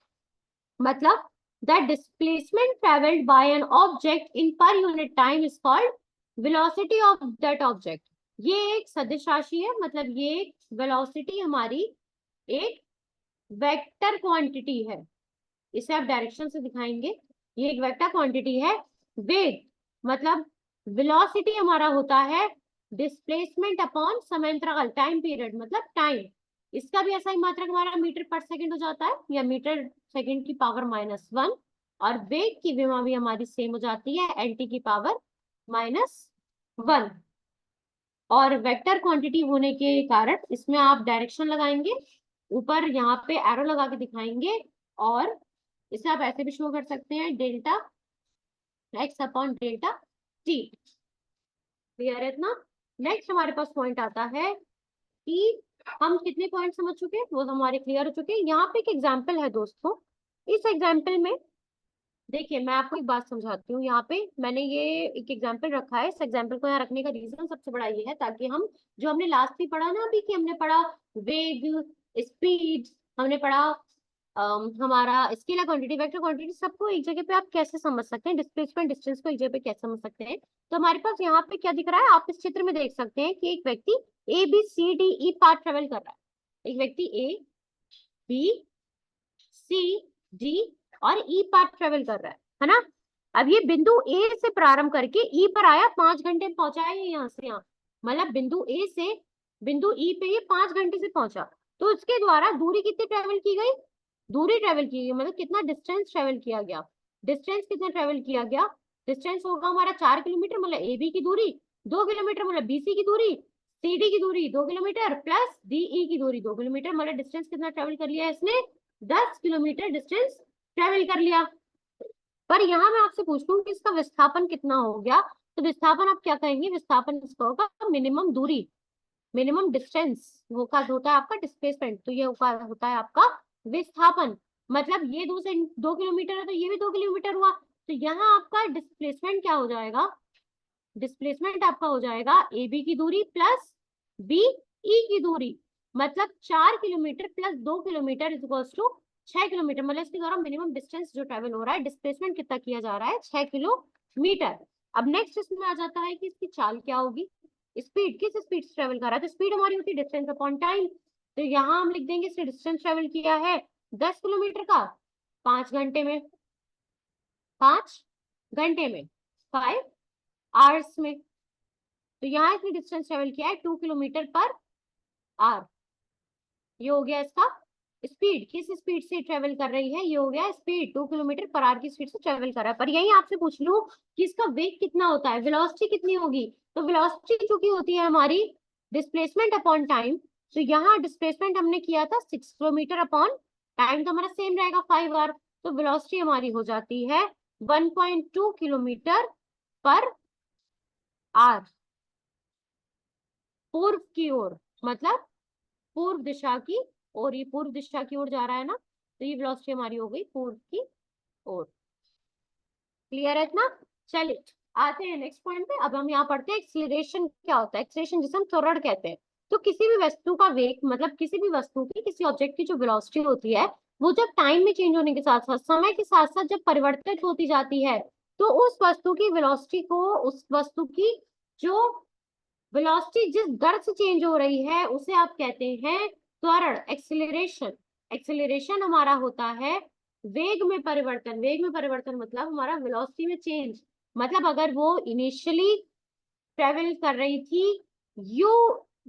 मतलब the displacement travelled by an object in per unit time is called velocity of that object. ये एक सदिश राशि है, मतलब ये एक वेलोसिटी हमारी एक वेक्टर क्वांटिटी है। इसे आप डायरेक्शन से दिखाएंगे, ये एक वेक्टर क्वांटिटी है। वेग मतलब वेलोसिटी हमारा होता है डिस्प्लेसमेंट अपॉन समांतराल टाइम पीरियड, मतलब टाइम। इसका भी ऐसा ही मात्रक हमारा मीटर पर सेकंड हो जाता है, या मीटर सेकंड की पावर -1। और वेग की विमा भी हमारी सेम हो जाती है, LT की पावर -1। और वेक्टर क्वांटिटी होने के कारण इसमें आप डायरेक्शन लगाएंगे, ऊपर यहाँ पे एरो लगा के दिखाएंगे, और इसे आप ऐसे भी शो कर सकते हैं delta x upon delta t। Clear है इतना? नेक्स्ट हमारे पास पॉइंट आता है कि हम कितने पॉइंट समझ चुके हैं, वो हमारे क्लियर हो चुके हैं। यहाँ पे एक एग्जाम्पल है दोस्तों, इस एग्जाम्पल में देखिए मैं आपको एक बात समझाती हूँ। यहाँ पे मैंने ये एक एग्जाम्पल रखा है, इस एग्जाम्पल को यहाँ रखने का रीजन सबसे बड़ा ये है ताकि हम जो हमने लास्ट में पढ़ा ना अभी, कि हमने पढ़ा वेग, स्पीड, हमने पढ़ा हमारा स्केलर क्वांटिटी, वेक्टर क्वांटिटी, सबको एक जगह पे आप कैसे समझ सकते हैं, डिस्प्लेसमेंट डिस्टेंस को एक जगह पे कैसे समझ सकते हैं। तो हमारे पास यहाँ पे क्या दिख रहा है, आप इस चित्र में देख सकते हैं कि एक व्यक्ति ABCDE पाथ ट्रेवल कर रहा है। एक व्यक्ति ABCD और E पाथ ट्रेवल कर रहा है ना। अब ये बिंदु A से प्रारंभ करके E पर आया, 5 घंटे में पहुंचा है ये यहाँ से यहाँ, मतलब बिंदु A से बिंदु E पे ये 5 घंटे से पहुंचा। तो इसके द्वारा दूरी कितनी ट्रेवल की गई, दूरी ट्रेवल की गई, मतलब कितना डिस्टेंस ट्रेवल किया गया, डिस्टेंस कितना ट्रेवल किया गया, डिस्टेंस होगा हमारा 4 किलोमीटर, मतलब AB की दूरी 2 किलोमीटर, मतलब BC की दूरी, CD की दूरी 2 किलोमीटर, प्लस DE की दूरी 2 किलोमीटर, मतलब डिस्टेंस कितना ट्रेवल कर लिया इसने, 10 किलोमीटर डिस्टेंस ट्रेवल कर लिया। पर यहाँ मैं आपसे पूछती हूँ कि इसका विस्थापन कितना हो गया, तो विस्थापन आप क्या कहेंगे, विस्थापन इसका होगा मिनिमम दूरी, मिनिमम डिस्टेंस, वो का होता है आपका डिस्प्लेसमेंट, तो ये होता है आपका विस्थापन। मतलब ये 2 किलोमीटर है तो ये भी 2 किलोमीटर हुआ, तो यहाँ आपका डिस्प्लेसमेंट क्या हो जाएगा, डिस्प्लेसमेंट आपका हो जाएगा AB की दूरी प्लस BE की दूरी, मतलब 4 kilometre plus 2 kilometre is equals to 6 kilometre. मतलब इसके द्वारा मिनिमम डिस्टेंस जो ट्रेवल हो रहा है, डिस्प्लेसमेंट कितना किया जा रहा है, 6 किलोमीटर। अब नेक्स्ट इसमें आ जाता है कि इसकी चाल क्या होगी, स्पीड, किस स्पीड से ट्रेवल कर रहा है, तो स्पीड हमारी होती है डिस्टेंस अपॉन टाइम। तो यहाँ हम लिख देंगे इसने डिस्टेंस ट्रेवल किया है 10 किलोमीटर का 5 घंटे में, 5 घंटे में 5 आवर्स में। तो यहाँ इसने डिस्टेंस ट्रेवल किया है 2 किलोमीटर पर आवर। ये हो गया इसका स्पीड, किस स्पीड से ट्रेवल कर रही है, ये हो गया स्पीड, 2 किलोमीटर पर आवर की स्पीड से ट्रेवल कर रहा है। पर यही आपसे पूछ लूं कि इसका वेग कितना होता है, वेलोसिटी कितनी होगी, तो वेलोसिटी चूंकि होती है हमारी डिस्प्लेसमेंट अपॉन टाइम, तो यहाँ डिस्प्लेसमेंट हमने किया था 6 किलोमीटर अपॉन टाइम, तो हमारा सेम रहेगा 5 आवर। तो वेलोसिटी हमारी हो जाती है 1.2 किलोमीटर पर आवर पूर्व की ओर, मतलब पूर्व दिशा की, और ये पूर्व दिशा की ओर जा रहा है ना, तो ये वेलोसिटी हमारी हो गई पूर्व की ओर। क्लियर है इतना? चलिए आते हैं नेक्स्ट पॉइंट पे। अब हम यहाँ पढ़ते हैं एक्सीलरेशन क्या होता है, एक्सीलरेशन जिसे हम त्वरण कहते हैं। तो किसी भी वस्तु का वेग मतलब किसी भी वस्तु की, किसी ऑब्जेक्ट की जो वेलोसिटी होती है, वो जब टाइम में चेंज होने के साथ साथ, समय के साथ साथ जब परिवर्तित होती जाती है, तो उस वस्तु की वेलोसिटी को, उस वस्तु की जो वेलोसिटी जिस दर से चेंज हो रही है, उसे आप कहते हैं त्वरण, एक्सेलरेशन। एक्सेलरेशन हमारा होता है वेग में परिवर्तन। वेग में परिवर्तन मतलब हमारा वेलोसिटी में चेंज। मतलब अगर वो इनिशियली ट्रेवल कर रही थी यू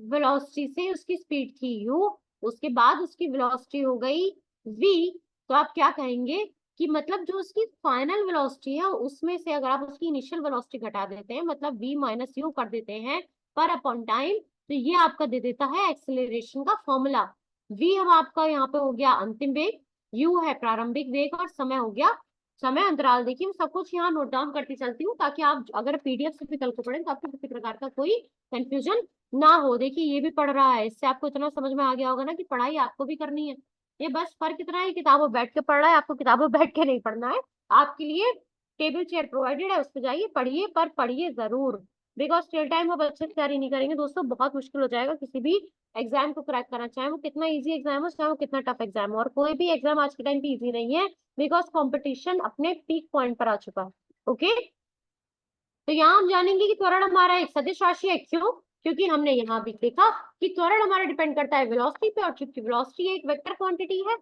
वेलोसिटी से, उसकी स्पीड थी यू, उसके बाद उसकी वेलोसिटी हो गई वी, तो आप क्या कहेंगे कि मतलब जो उसकी फाइनल वेलोसिटी है उसमें से अगर आप उसकी इनिशियल वेलोसिटी घटा देते हैं, मतलब v माइनस यू कर देते हैं पर अपॉन टाइम, तो ये आपका दे देता है एक्सेलरेशन का फॉर्मूला। v हम आपका यहाँ पे हो गया अंतिम वेग, u है प्रारंभिक वेग, और समय हो गया समय अंतराल। देखिए मैं सब कुछ यहाँ नोट डाउन करती चलती हूँ ताकि आप अगर पीडीएफ से भी कल को पढ़ें तो आपको किसी प्रकार का कोई कंफ्यूजन ना हो। देखिए ये भी पढ़ रहा है, इससे आपको इतना समझ में आ गया होगा ना कि पढ़ाई आपको भी करनी है। ये बस फर्क इतना है, किताबों बैठ के पढ़ रहा है, आपको किताबों बैठ के नहीं पढ़ना है। आपके लिए टेबल चेयर प्रोवाइडेड है, उस पर जाइए पढ़िए, पर पढ़िए जरूर। बिकॉज स्टिल टाइम आप अच्छे से तैयारी नहीं करेंगे दोस्तों, बहुत मुश्किल हो जाएगा किसी भी एग्जाम को क्रैक करना, चाहे वो कितना इजी एग्जाम हो, चाहे वो कितना टफ एग्जाम हो। और कोई भी एग्जाम आज के टाइम पे इजी नहीं है, बिकॉज कंपटीशन अपने पीक पॉइंट पर आ चुका है। ओके, तो यहाँ हम जानेंगे कि त्वरण हमारा एक सदिश राशि है। क्यों? क्योंकि हमने यहाँ भी देखा कि त्वरण हमारा डिपेंड करता है वेलोसिटी पे, और चूंकि वेलोसिटी एक वेक्टर क्वांटिटी है,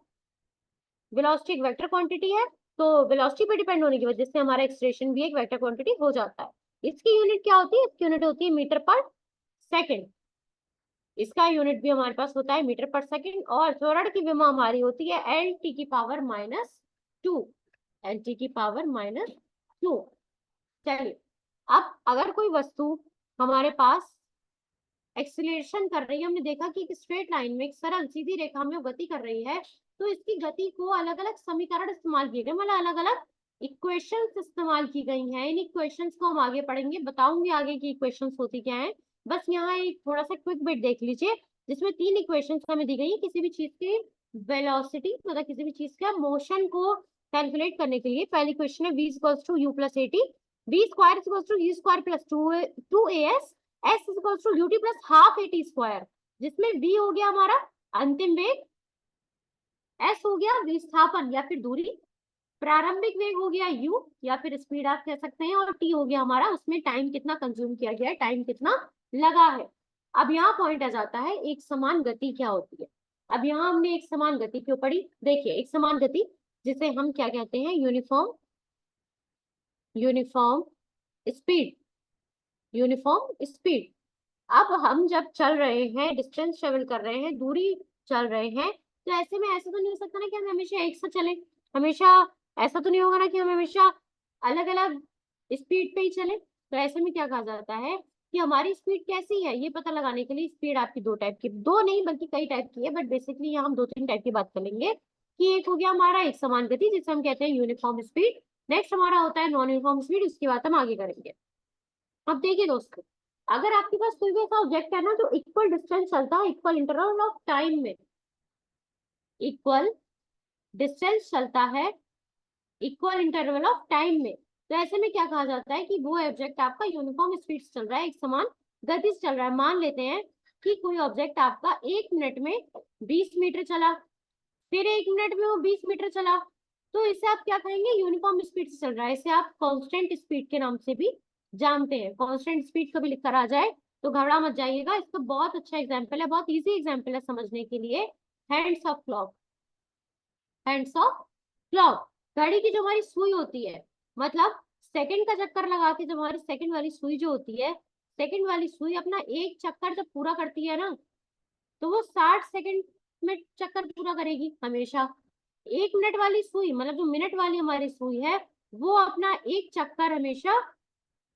वेलोसिटी एक वेक्टर क्वांटिटी है, तो वेलोसिटी पे डिपेंड होने की वजह से हमारा एक्सलेरेशन भी एक वेक्टर क्वांटिटी हो जाता है। इसकी यूनिट क्या होती है? इसकी यूनिट होती है मीटर पर सेकेंड। इसका यूनिट भी हमारे पास होता है मीटर पर सेकेंड। और त्वरण की विमा हमारी होती है एल टी की power minus two, L T की पावर माइनस टू। चलिए, अब अगर कोई वस्तु हमारे पास एक्सीलरेशन कर रही है, हमने देखा कि एक स्ट्रेट लाइन में, एक सरल सीधी रेखा में वो गति कर रही है, तो इसकी गति को अलग अलग समीकरण इस्तेमाल किए गए, मतलब अलग अलग इक्वेशंस इस्तेमाल की गई हैं। इन इक्वेशंस को हम आगे पढ़ेंगे, बताऊंगी आगे की इक्वेशंस होती क्या है। बस यहाँ एक थोड़ा सा क्विक बिट देख लीजिए, जिसमें तीन इक्वेशंस हमें दी गई है किसी भी चीज की वेलोसिटी, मतलब किसी भी चीज का मोशन को कैलकुलेट करने के लिए। पहली क्वेश्चन है v equals to U plus A T, v square equals to U square plus two A S, S equals to U T plus half A T square, जिसमें v हो गया हमारा अंतिम वेग, एस हो गया विस्थापन या फिर दूरी, प्रारंभिक वेग हो गया u या फिर स्पीड आप कह सकते हैं, और t हो गया हमारा उसमें टाइम कितना कंज्यूम किया गया है, टाइम कितना लगा है। अब यहाँ पॉइंट आ जाता है एक समान गति क्या होती है। अब यहाँ हमने एक समान गति क्यों पढ़ी? देखिए एक समान गति जिसे हम क्या कहते हैं, uniform, uniform speed, uniform speed. अब हम जब चल रहे हैं, डिस्टेंस ट्रेवल कर रहे हैं, दूरी चल रहे हैं, तो ऐसे में ऐसा तो नहीं हो सकता ना कि हम हमेशा एक साथ चले, हमेशा ऐसा तो नहीं होगा ना कि हम हमेशा अलग अलग स्पीड पे ही चले। तो ऐसे में क्या कहा जाता है कि हमारी स्पीड कैसी है, ये पता लगाने के लिए स्पीड आपकी दो टाइप की, दो नहीं बल्कि कई टाइप की है, बट बेसिकली यहाँ हम दो तीन टाइप की बात करेंगे। कि एक हो गया हमारा एक समान गति जिसे हम कहते हैं यूनिफॉर्म स्पीड, नेक्स्ट हमारा होता है नॉन यूनिफॉर्म स्पीड, उसकी बात हम आगे करेंगे। अब देखिए दोस्तों, अगर आपके पास कोई भी ऐसा ऑब्जेक्ट है ना जो इक्वल डिस्टेंस चलता है, इक्वल इंटरवल ऑफ टाइम में, इक्वल डिस्टेंस चलता है इक्वल इंटरवल ऑफ टाइम में, तो ऐसे में क्या कहा जाता है कि वो ऑब्जेक्ट आपका यूनिफॉर्म स्पीड से चल रहा है, एक समान गति से चल रहा है। मान लेते हैं कि कोई ऑब्जेक्ट आपका एक मिनट में 20 मीटर चला, फिर एक मिनट में वो 20 मीटर चला, तो इसे आप क्या कहेंगे, यूनिफॉर्म स्पीड से चल रहा है। इसे आप कांस्टेंट स्पीड के नाम से भी जानते हैं। कांस्टेंट स्पीड कभी लिखकर आ जाए तो घबरा मत जाइएगा, इसका बहुत अच्छा एग्जाम्पल है, बहुत इजी एग्जाम्पल है समझने के लिए, hands of clock. Hands of clock, घड़ी की जो हमारी सुई होती है, मतलब सेकंड का चक्कर लगा के जब हमारी सेकंड वाली सुई जो होती है, सेकंड वाली सुई अपना एक चक्कर जब पूरा करती है ना, तो वो 60 सेकंड में चक्कर पूरा करेगी हमेशा। एक मिनट वाली सुई, मतलब जो मिनट वाली हमारी सुई है, वो अपना एक चक्कर हमेशा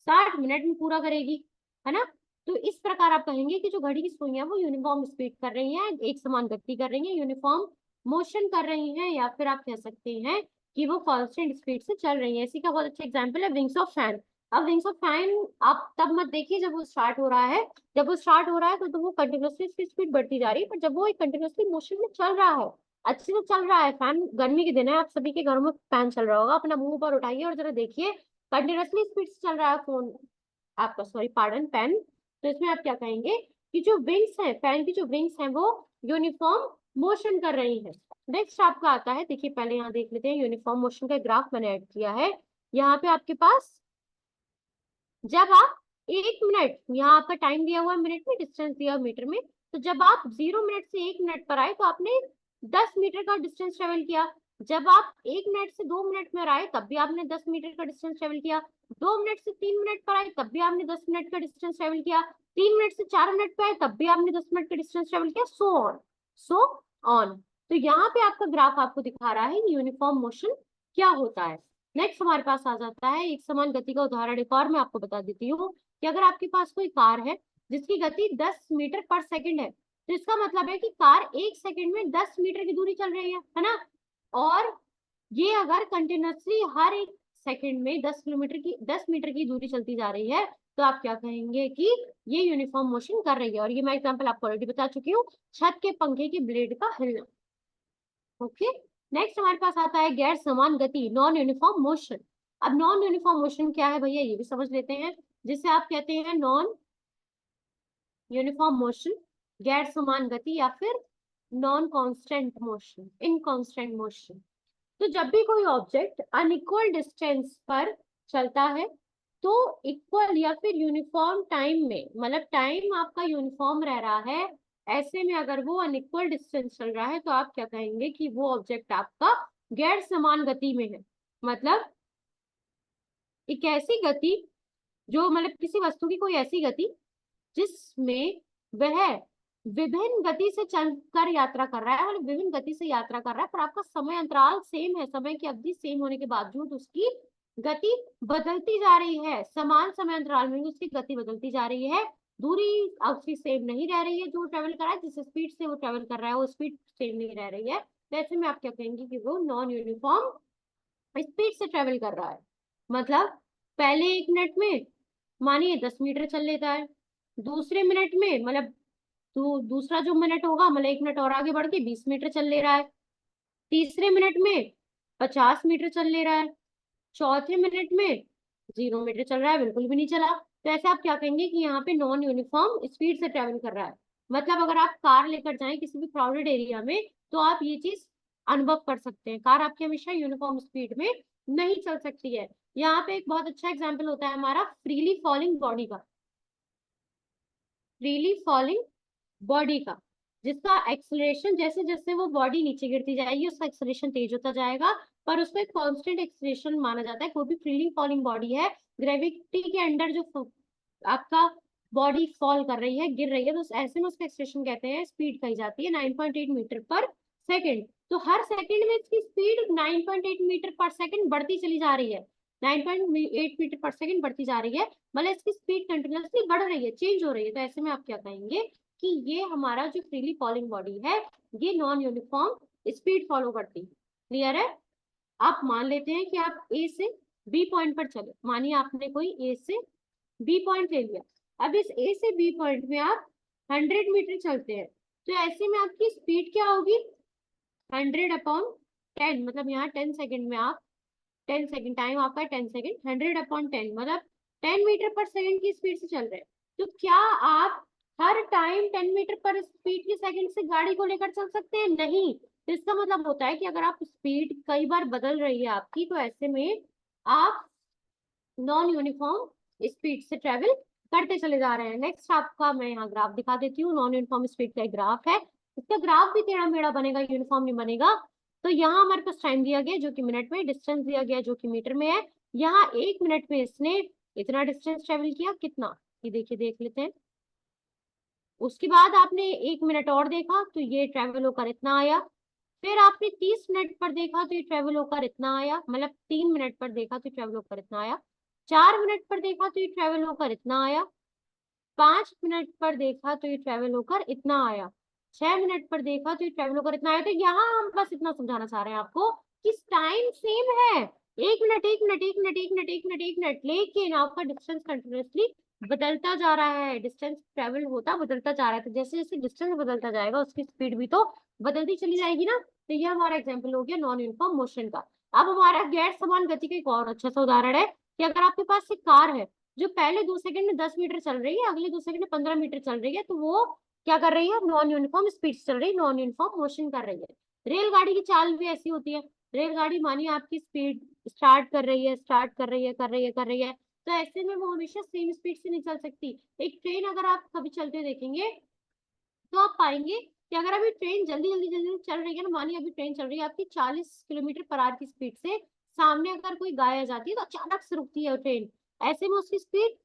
60 मिनट में पूरा करेगी, है ना। तो इस प्रकार आप कहेंगे कि जो घड़ी की सुइयां वो यूनिफॉर्म स्पीड कर रही हैं, एक समान गति कर रही हैं, यूनिफॉर्म मोशन कर रही हैं, या फिर आप कह सकते हैं कि वो कांस्टेंट स्पीड से चल रही है। इसी का बहुत अच्छा एग्जांपल है विंग्स ऑफ फैन। अब विंग्स ऑफ फैन आप तब मत देखिए जब वो स्टार्ट हो रहा है, जब वो स्टार्ट हो रहा है तो वो कंटिन्यूसली इसकी स्पीड बढ़ती जा रही है, पर जब वो एक कंटिन्यूसली मोशन में चल रहा है, अच्छे से चल रहा है, फैन गर्मी के दिन है, आप सभी के घरों में फैन चल रहा होगा, अपना मुंह पर उठाइए और जरा देखिए, कंटिन्यूसली स्पीड से चल रहा है फोन आपका, सॉरी पार्डन, पेन। तो इसमें आप क्या कहेंगे कि जो विंग्स है, फैन की जो विंग्स हैं वो यूनिफॉर्म मोशन कर रही है। नेक्स्ट आपका आता है, देखिए पहले यहाँ देख लेते हैं, यूनिफॉर्म मोशन का ग्राफ मैंने ऐड किया है। यहाँ पे आपके पास जब आप 1 मिनट, यहाँ आपका टाइम दिया हुआ है मिनट में, डिस्टेंस दिया हुआ मीटर में, तो जब आप 0 मिनट से 1 मिनट पर आए तो आपने 10 मीटर का डिस्टेंस ट्रेवल किया। जब आप 1 मिनट से 2 मिनट में आए तब भी आपने 10 मीटर का डिस्टेंस ट्रेवल किया। 2 मिनट से 3 मिनट पर आए तब भी आपने 10 मिनट का डिस्टेंस ट्रेवल किया। 3 मिनट से 4 मिनट पे आए तब भी आपने 10 मिनट का डिस्टेंस ट्रेवल किया, सो ऑन। तो यहाँ पे आपका ग्राफ आपको दिखा रहा है यूनिफॉर्म मोशन क्या होता है। नेक्स्ट हमारे पास आ जाता है एक समान गति का उदाहरण। एक और मैं आपको बता देती हूँ कि अगर आपके पास कोई कार है जिसकी गति 10 मीटर पर सेकंड है, तो इसका मतलब है कि कार 1 सेकंड में 10 मीटर की दूरी चल रही है ना। और ये अगर कंटिन्यूअसली हर 1 सेकंड में 10 मीटर की दूरी चलती जा रही है, तो आप क्या कहेंगे कि ये यूनिफॉर्म मोशन कर रही है। और ये मैं एग्जाम्पल आपको ऑलरेडी बता चुकी हूँ, छत के पंखे की ब्लेड का हिलना। ओके, नेक्स्ट हमारे पास आता है गैर समान गति, नॉन यूनिफॉर्म मोशन। अब नॉन यूनिफॉर्म मोशन क्या है भैया, ये भी समझ लेते हैं। जिसे आप कहते हैं नॉन यूनिफॉर्म मोशन, गैर समान गति, या फिर नॉन कांस्टेंट मोशन, इनकांस्टेंट मोशन। तो जब भी कोई ऑब्जेक्ट अनइक्वल डिस्टेंस पर चलता है तो इक्वल या फिर यूनिफॉर्म टाइम में, मतलब टाइम आपका यूनिफॉर्म रह रहा है, ऐसे में अगर वो अनइक्वल डिस्टेंस चल रहा है तो आप क्या कहेंगे कि वो ऑब्जेक्ट आपका गैर समान गति में है। मतलब एक ऐसी गति जो, मतलब किसी वस्तु की कोई ऐसी गति जिसमें वह विभिन्न गति से चलकर यात्रा कर रहा है, मतलब विभिन्न गति से यात्रा कर रहा है, पर आपका समय अंतराल सेम है, समय की अवधि सेम होने के बावजूद उसकी गति बदलती जा रही है। समान समय अंतराल में उसकी गति बदलती जा रही है, दूरी उसकी सेम नहीं रह रही है। जो ट्रेवल कर रहा है, जिस स्पीड से वो ट्रेवल कर रहा है, वो स्पीड सेम नहीं रह रही है। तो ऐसे में आप क्या कहेंगे कि वो नॉन यूनिफॉर्म स्पीड से ट्रेवल कर रहा है। मतलब पहले 1 मिनट में मानिए 10 मीटर चल लेता है, दूसरे मिनट में, मतलब दूसरा जो मिनट होगा, मतलब 1 मिनट और आगे बढ़ के 20 मीटर चल ले रहा है, तीसरे मिनट में 50 मीटर चल ले रहा है, चौथे मिनट में 0 मीटर चल रहा है, बिल्कुल भी नहीं चला। तो ऐसे आप क्या कहेंगे कि यहाँ पे नॉन यूनिफॉर्म स्पीड से ट्रेवल कर रहा है। मतलब अगर आप कार लेकर जाएं किसी भी क्राउडेड एरिया में तो आप ये चीज अनुभव कर सकते हैं, कार आपकी हमेशा यूनिफॉर्म स्पीड में नहीं चल सकती है। यहाँ पे एक बहुत अच्छा एग्जाम्पल होता है हमारा फ्रीली फॉलिंग बॉडी का, फ्रीली फॉलिंग बॉडी का, जिसका एक्सलेशन जैसे जैसे वो बॉडी नीचे गिरती जाएगी उसका एक्सलेशन तेज होता जाएगा, पर उसको एक कांस्टेंट एक्सलेशन माना जाता है। कोई भी फ्रीली फॉलिंग बॉडी है, ग्रेविटी के अंडर जो आपका बॉडी फॉल कर रही है, गिर रही है, तो ऐसे में उसका एक्सलेशन कहते हैं, स्पीड कही जाती है 9.8 मीटर पर सेकेंड। तो हर सेकेंड में इसकी स्पीड 9.8 मीटर पर सेकेंड बढ़ती चली जा रही है, 9.8 मीटर पर सेकेंड बढ़ती जा रही है, मतलब इसकी स्पीड कंटिन्यूअसली बढ़ रही है, चेंज हो रही है। तो ऐसे में आप क्या कहेंगे कि ये हमारा जो फ्रीली फॉलिंग बॉडी है ये नॉन यूनिफॉर्म स्पीड फॉलो करती है। क्लियर है। आप मान लेते हैं कि आप ए से बी पॉइंट पर चले, मानिए आपने कोई ए से बी पॉइंट ले लिया। अब इस ए से बी पॉइंट में आप 100 मीटर चलते हैं, तो ऐसे में आपकी स्पीड क्या होगी, 100/10, मतलब यहाँ 10 सेकेंड में आप 10 सेकेंड, टाइम आपका 10 सेकेंड, 100/10 मतलब 10 मीटर पर सेकेंड की स्पीड से चल रहे हैं। तो क्या आप हर टाइम 10 मीटर पर स्पीड की सेकेंड से गाड़ी को लेकर चल सकते हैं? नहीं। तो इसका मतलब होता है कि अगर आप स्पीड कई बार बदल रही है आपकी, तो ऐसे में आप नॉन यूनिफॉर्म स्पीड से ट्रेवल करते चले जा रहे हैं। नेक्स्ट आपका मैं यहाँ ग्राफ दिखा देती हूँ, नॉन यूनिफॉर्म स्पीड का एक ग्राफ है। इसका ग्राफ भी टेढ़ा मेढ़ा बनेगा, यूनिफॉर्म नहीं बनेगा। तो यहाँ हमारे पास टाइम दिया गया जो कि मिनट में, डिस्टेंस दिया गया जो कि मीटर में है। यहाँ 1 मिनट में इसने इतना डिस्टेंस ट्रेवल किया, कितना, ये देखिए देख लेते हैं। उसके बाद आपने 1 मिनट और देखा तो ये ट्रेवल होकर इतना आया। फिर आपने 30 मिनट पर देखा तो ये ट्रेवल होकर इतना आया, मतलब 3 मिनट पर देखा तो ट्रेवल होकर इतना आया। 4 मिनट पर देखा तो ये ट्रेवल होकर इतना आया। 5 मिनट पर देखा तो ये ट्रेवल होकर इतना आया। 6 मिनट पर देखा तो ये ट्रेवल होकर इतना आया। तो यहाँ हम बस इतना समझाना चाह रहे हैं आपको कि टाइम सेम है, 1 minute 1 minute 1 minute 1 minute 1 minute 1 minute, लेकिन आपका डिस्टेंस कंटिन्यूअसली बदलता जा रहा है, डिस्टेंस ट्रेवल होता बदलता जा रहा है। तो जैसे जैसे डिस्टेंस बदलता जाएगा उसकी स्पीड भी तो बदलती चली जाएगी ना। तो ये हमारा एग्जाम्पल हो गया नॉन यूनिफॉर्म मोशन का। अब हमारा गैर समान गति का एक और अच्छा सा उदाहरण है कि अगर आपके पास एक कार है जो पहले 2 सेकंड में 10 मीटर चल रही है, अगले 2 सेकंड में 15 मीटर चल रही है, तो वो क्या कर रही है, नॉन यूनिफॉर्म स्पीड चल रही है, नॉन यूनिफॉर्म मोशन कर रही है। रेलगाड़ी की चाल भी ऐसी होती है। रेलगाड़ी मानिए आपकी स्पीड स्टार्ट कर रही है, स्टार्ट कर रही है, कर रही है, कर रही है, तो ऐसे में वो हमेशा सेम स्पीड से नहीं चल सकती। एक ट्रेन अगर आप कभी चलते देखेंगे तो आप पाएंगे कि अगर अभी ट्रेन जल्दी जल्दी जल्दी चल रही है ना, मानिए अभी ट्रेन चल रही है आपकी 40 किलोमीटर पर आवर की स्पीड से, सामने अगर कोई गाय आ जाती है तो अचानक से रुकती है वो ट्रेन। ऐसे में उसकी स्पीड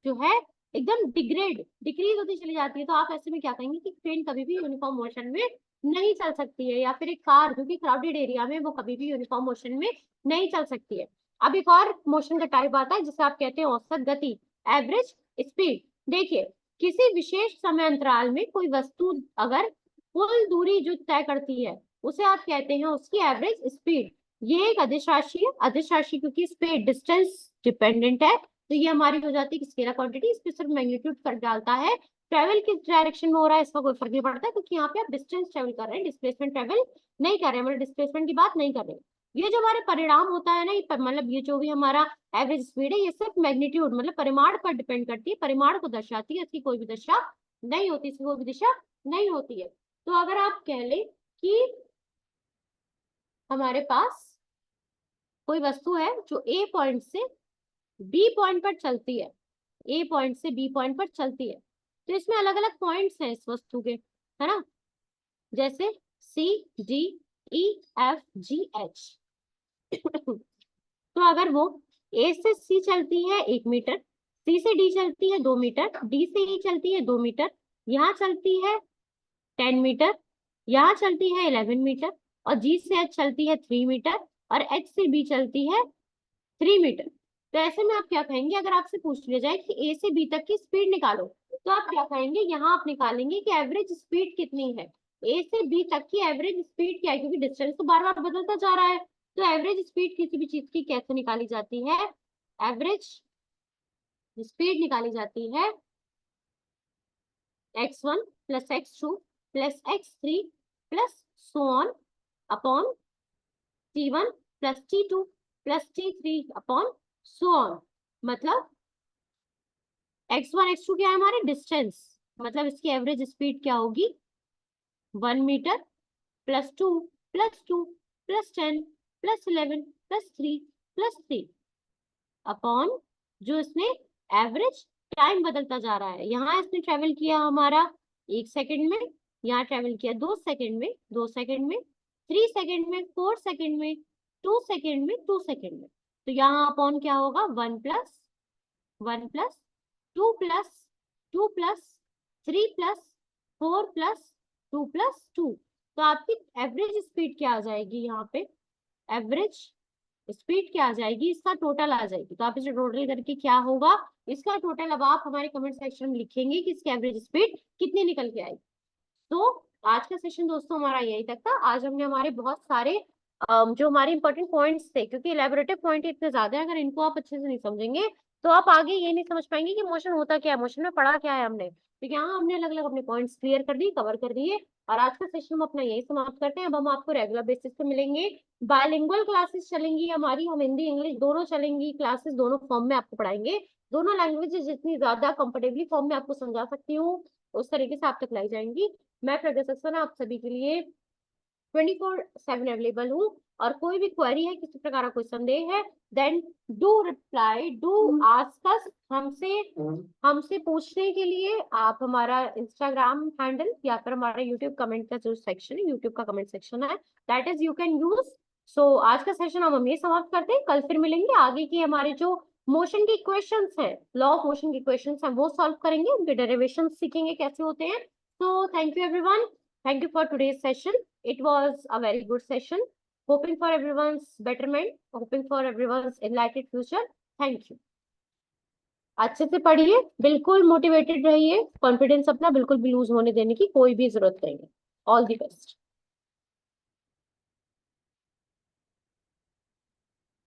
जो है एकदम डिक्रीज होती चली जाती है। तो आप ऐसे में क्या कहेंगे कि ट्रेन कभी भी यूनिफॉर्म मोशन में नहीं चल सकती है, या फिर एक कार जो कि क्राउडेड एरिया में, वो कभी भी यूनिफॉर्म मोशन में नहीं चल सकती है। अब एक और मोशन का टाइप आता है जिसे आप कहते हैं औसत गति, एवरेज स्पीड। देखिए, किसी विशेष समय अंतराल में कोई वस्तु अगर कुल दूरी जो तय करती है उसे आप कहते हैं उसकी एवरेज स्पीड। ये एक अदिश राशि है, अदिश राशि क्योंकि स्पीड डिस्टेंस डिपेंडेंट है, तो ये हमारी हो जाती है स्केलर क्वांटिटी, इस पे सिर्फ मैग्नीट्यूड फर्क डालता है। ट्रेवल किस डायरेक्शन में हो रहा है इसका कोई फर्क नहीं पड़ता, क्योंकि यहाँ पे आप डिस्टेंस ट्रेवल कर रहे हैं, डिस्प्लेसमेंट ट्रेवल नहीं कर रहे हैं, मतलब डिस्प्लेसमेंट की बात नहीं कर रहे हैं। ये जो हमारे परिणाम होता है ना, ये मतलब ये जो भी हमारा एवरेज स्पीड है, ये सिर्फ मैग्नीट्यूड मतलब परिमाण पर डिपेंड करती है, परिमाण को दर्शाती है, इसकी कोई भी दिशा नहीं होती, इसकी कोई भी दिशा नहीं होती है। तो अगर आप कह लें कि हमारे पास कोई वस्तु है जो ए पॉइंट से बी पॉइंट पर चलती है, ए पॉइंट से बी पॉइंट पर चलती है, तो इसमें अलग अलग पॉइंट्स हैं इस वस्तु के, है ना, जैसे सी, डी, ई, एफ, जी, एच। तो अगर वो ए से सी चलती है 1 मीटर, सी से डी चलती है 2 मीटर, डी से ई चलती है 2 मीटर, यहाँ चलती है 10 मीटर, यहाँ चलती है 11 मीटर, और जी से एच चलती है 3 मीटर, और एच से बी चलती है 3 मीटर। तो ऐसे में आप क्या कहेंगे, अगर आपसे पूछ लिया जाए कि ए से बी तक की स्पीड निकालो, तो आप क्या कहेंगे, यहाँ आप निकालेंगे कि एवरेज स्पीड कितनी है, ए से बी तक की एवरेज स्पीड क्या है, क्योंकि डिस्टेंस तो बार बार बदलता जा रहा है। तो एवरेज स्पीड किसी भी चीज की कैसे निकाली जाती है, एवरेज स्पीड निकाली जाती है x1 plus x2 plus x3 plus so on upon t1 plus t2 plus t3 upon so on. मतलब x1 x2 क्या है हमारे डिस्टेंस, मतलब इसकी एवरेज स्पीड क्या होगी, 1 metre plus 2 plus 2 plus 10 plus 11 plus 3 plus 3 upon जो इसने एवरेज टाइम बदलता जा रहा है, यहाँ इसने ट्रेवल किया हमारा 1 सेकंड में, यहाँ ट्रेवल किया 2 सेकंड में, 2 सेकंड में, 3 सेकंड में, 4 सेकंड में, 2 सेकंड में, 2 सेकंड में। तो यहाँ अपॉन क्या होगा, 1 plus 1 plus 2 plus 3 plus 4 plus 2 plus 2। तो आपकी एवरेज स्पीड क्या आ जाएगी, यहाँ पे एवरेज स्पीड क्या आ जाएगी, इसका टोटल आ जाएगी। तो आप इसे टोटल करके क्या होगा, इसका टोटल अब आप हमारे कमेंट सेक्शन में लिखेंगे कि इसकी एवरेज स्पीड कितनी निकल के आएगी। तो आज का सेशन दोस्तों हमारा यही तक था। आज हमने हमारे बहुत सारे जो हमारे इंपॉर्टेंट पॉइंट्स थे, क्योंकि इलेबोरेटिव पॉइंट इतने ज्यादा है, अगर इनको आप अच्छे से नहीं समझेंगे तो आप आगे ये नहीं समझ पाएंगे कि मोशन होता क्या है, मोशन में पढ़ा क्या है हमने। तो यहाँ हमने अलग अलग अपने पॉइंट्स क्लियर कर दिए, कवर कर दिए, और आज का सेशन हम अपना यही समाप्त करते हैं। अब हम आपको रेगुलर बेसिस पे मिलेंगे, बायलिंगुअल क्लासेस चलेंगी हमारी, हम हिंदी इंग्लिश दोनों चलेंगी क्लासेस, दोनों फॉर्म में आपको पढ़ाएंगे। दोनों लैंग्वेजेस जितनी ज्यादा कंफर्टेबली फॉर्म में आपको समझा सकती हूँ उस तरीके से आप तक लाई जाएंगी। मैं प्रज्ञा सक्सेना आप सभी के लिए 24/7 अवेलेबल हूँ, और कोई भी क्वेरी है, किसी प्रकार का कोई संदेह है, then do reply, do ask us. हमसे हमसे पूछने के लिए आप हमारा इंस्टाग्राम हैंडल या फिर हमारा यूट्यूब कमेंट का जो सेक्शन है, यूट्यूब का कमेंट सेक्शन है, that is you can use. So आज का सेशन हम ये समाप्त करते हैं, कल फिर मिलेंगे, आगे की हमारे जो मोशन की इक्वेशंस हैं, लॉ ऑफ मोशन की इक्वेशंस हैं, वो सॉल्व करेंगे, उनके डेरिवेशन सीखेंगे कैसे होते हैं। तो thank you everyone, thank you for today's session. It was a very good session. Hoping for everyone's betterment, hoping for everyone's enlightened future. Thank you. अच्छे से पढ़िए, बिल्कुल मोटिवेटेड रहिए, कॉन्फिडेंस अपना बिल्कुल भी लूज होने देने की कोई भी जरूरत नहीं है। All the best.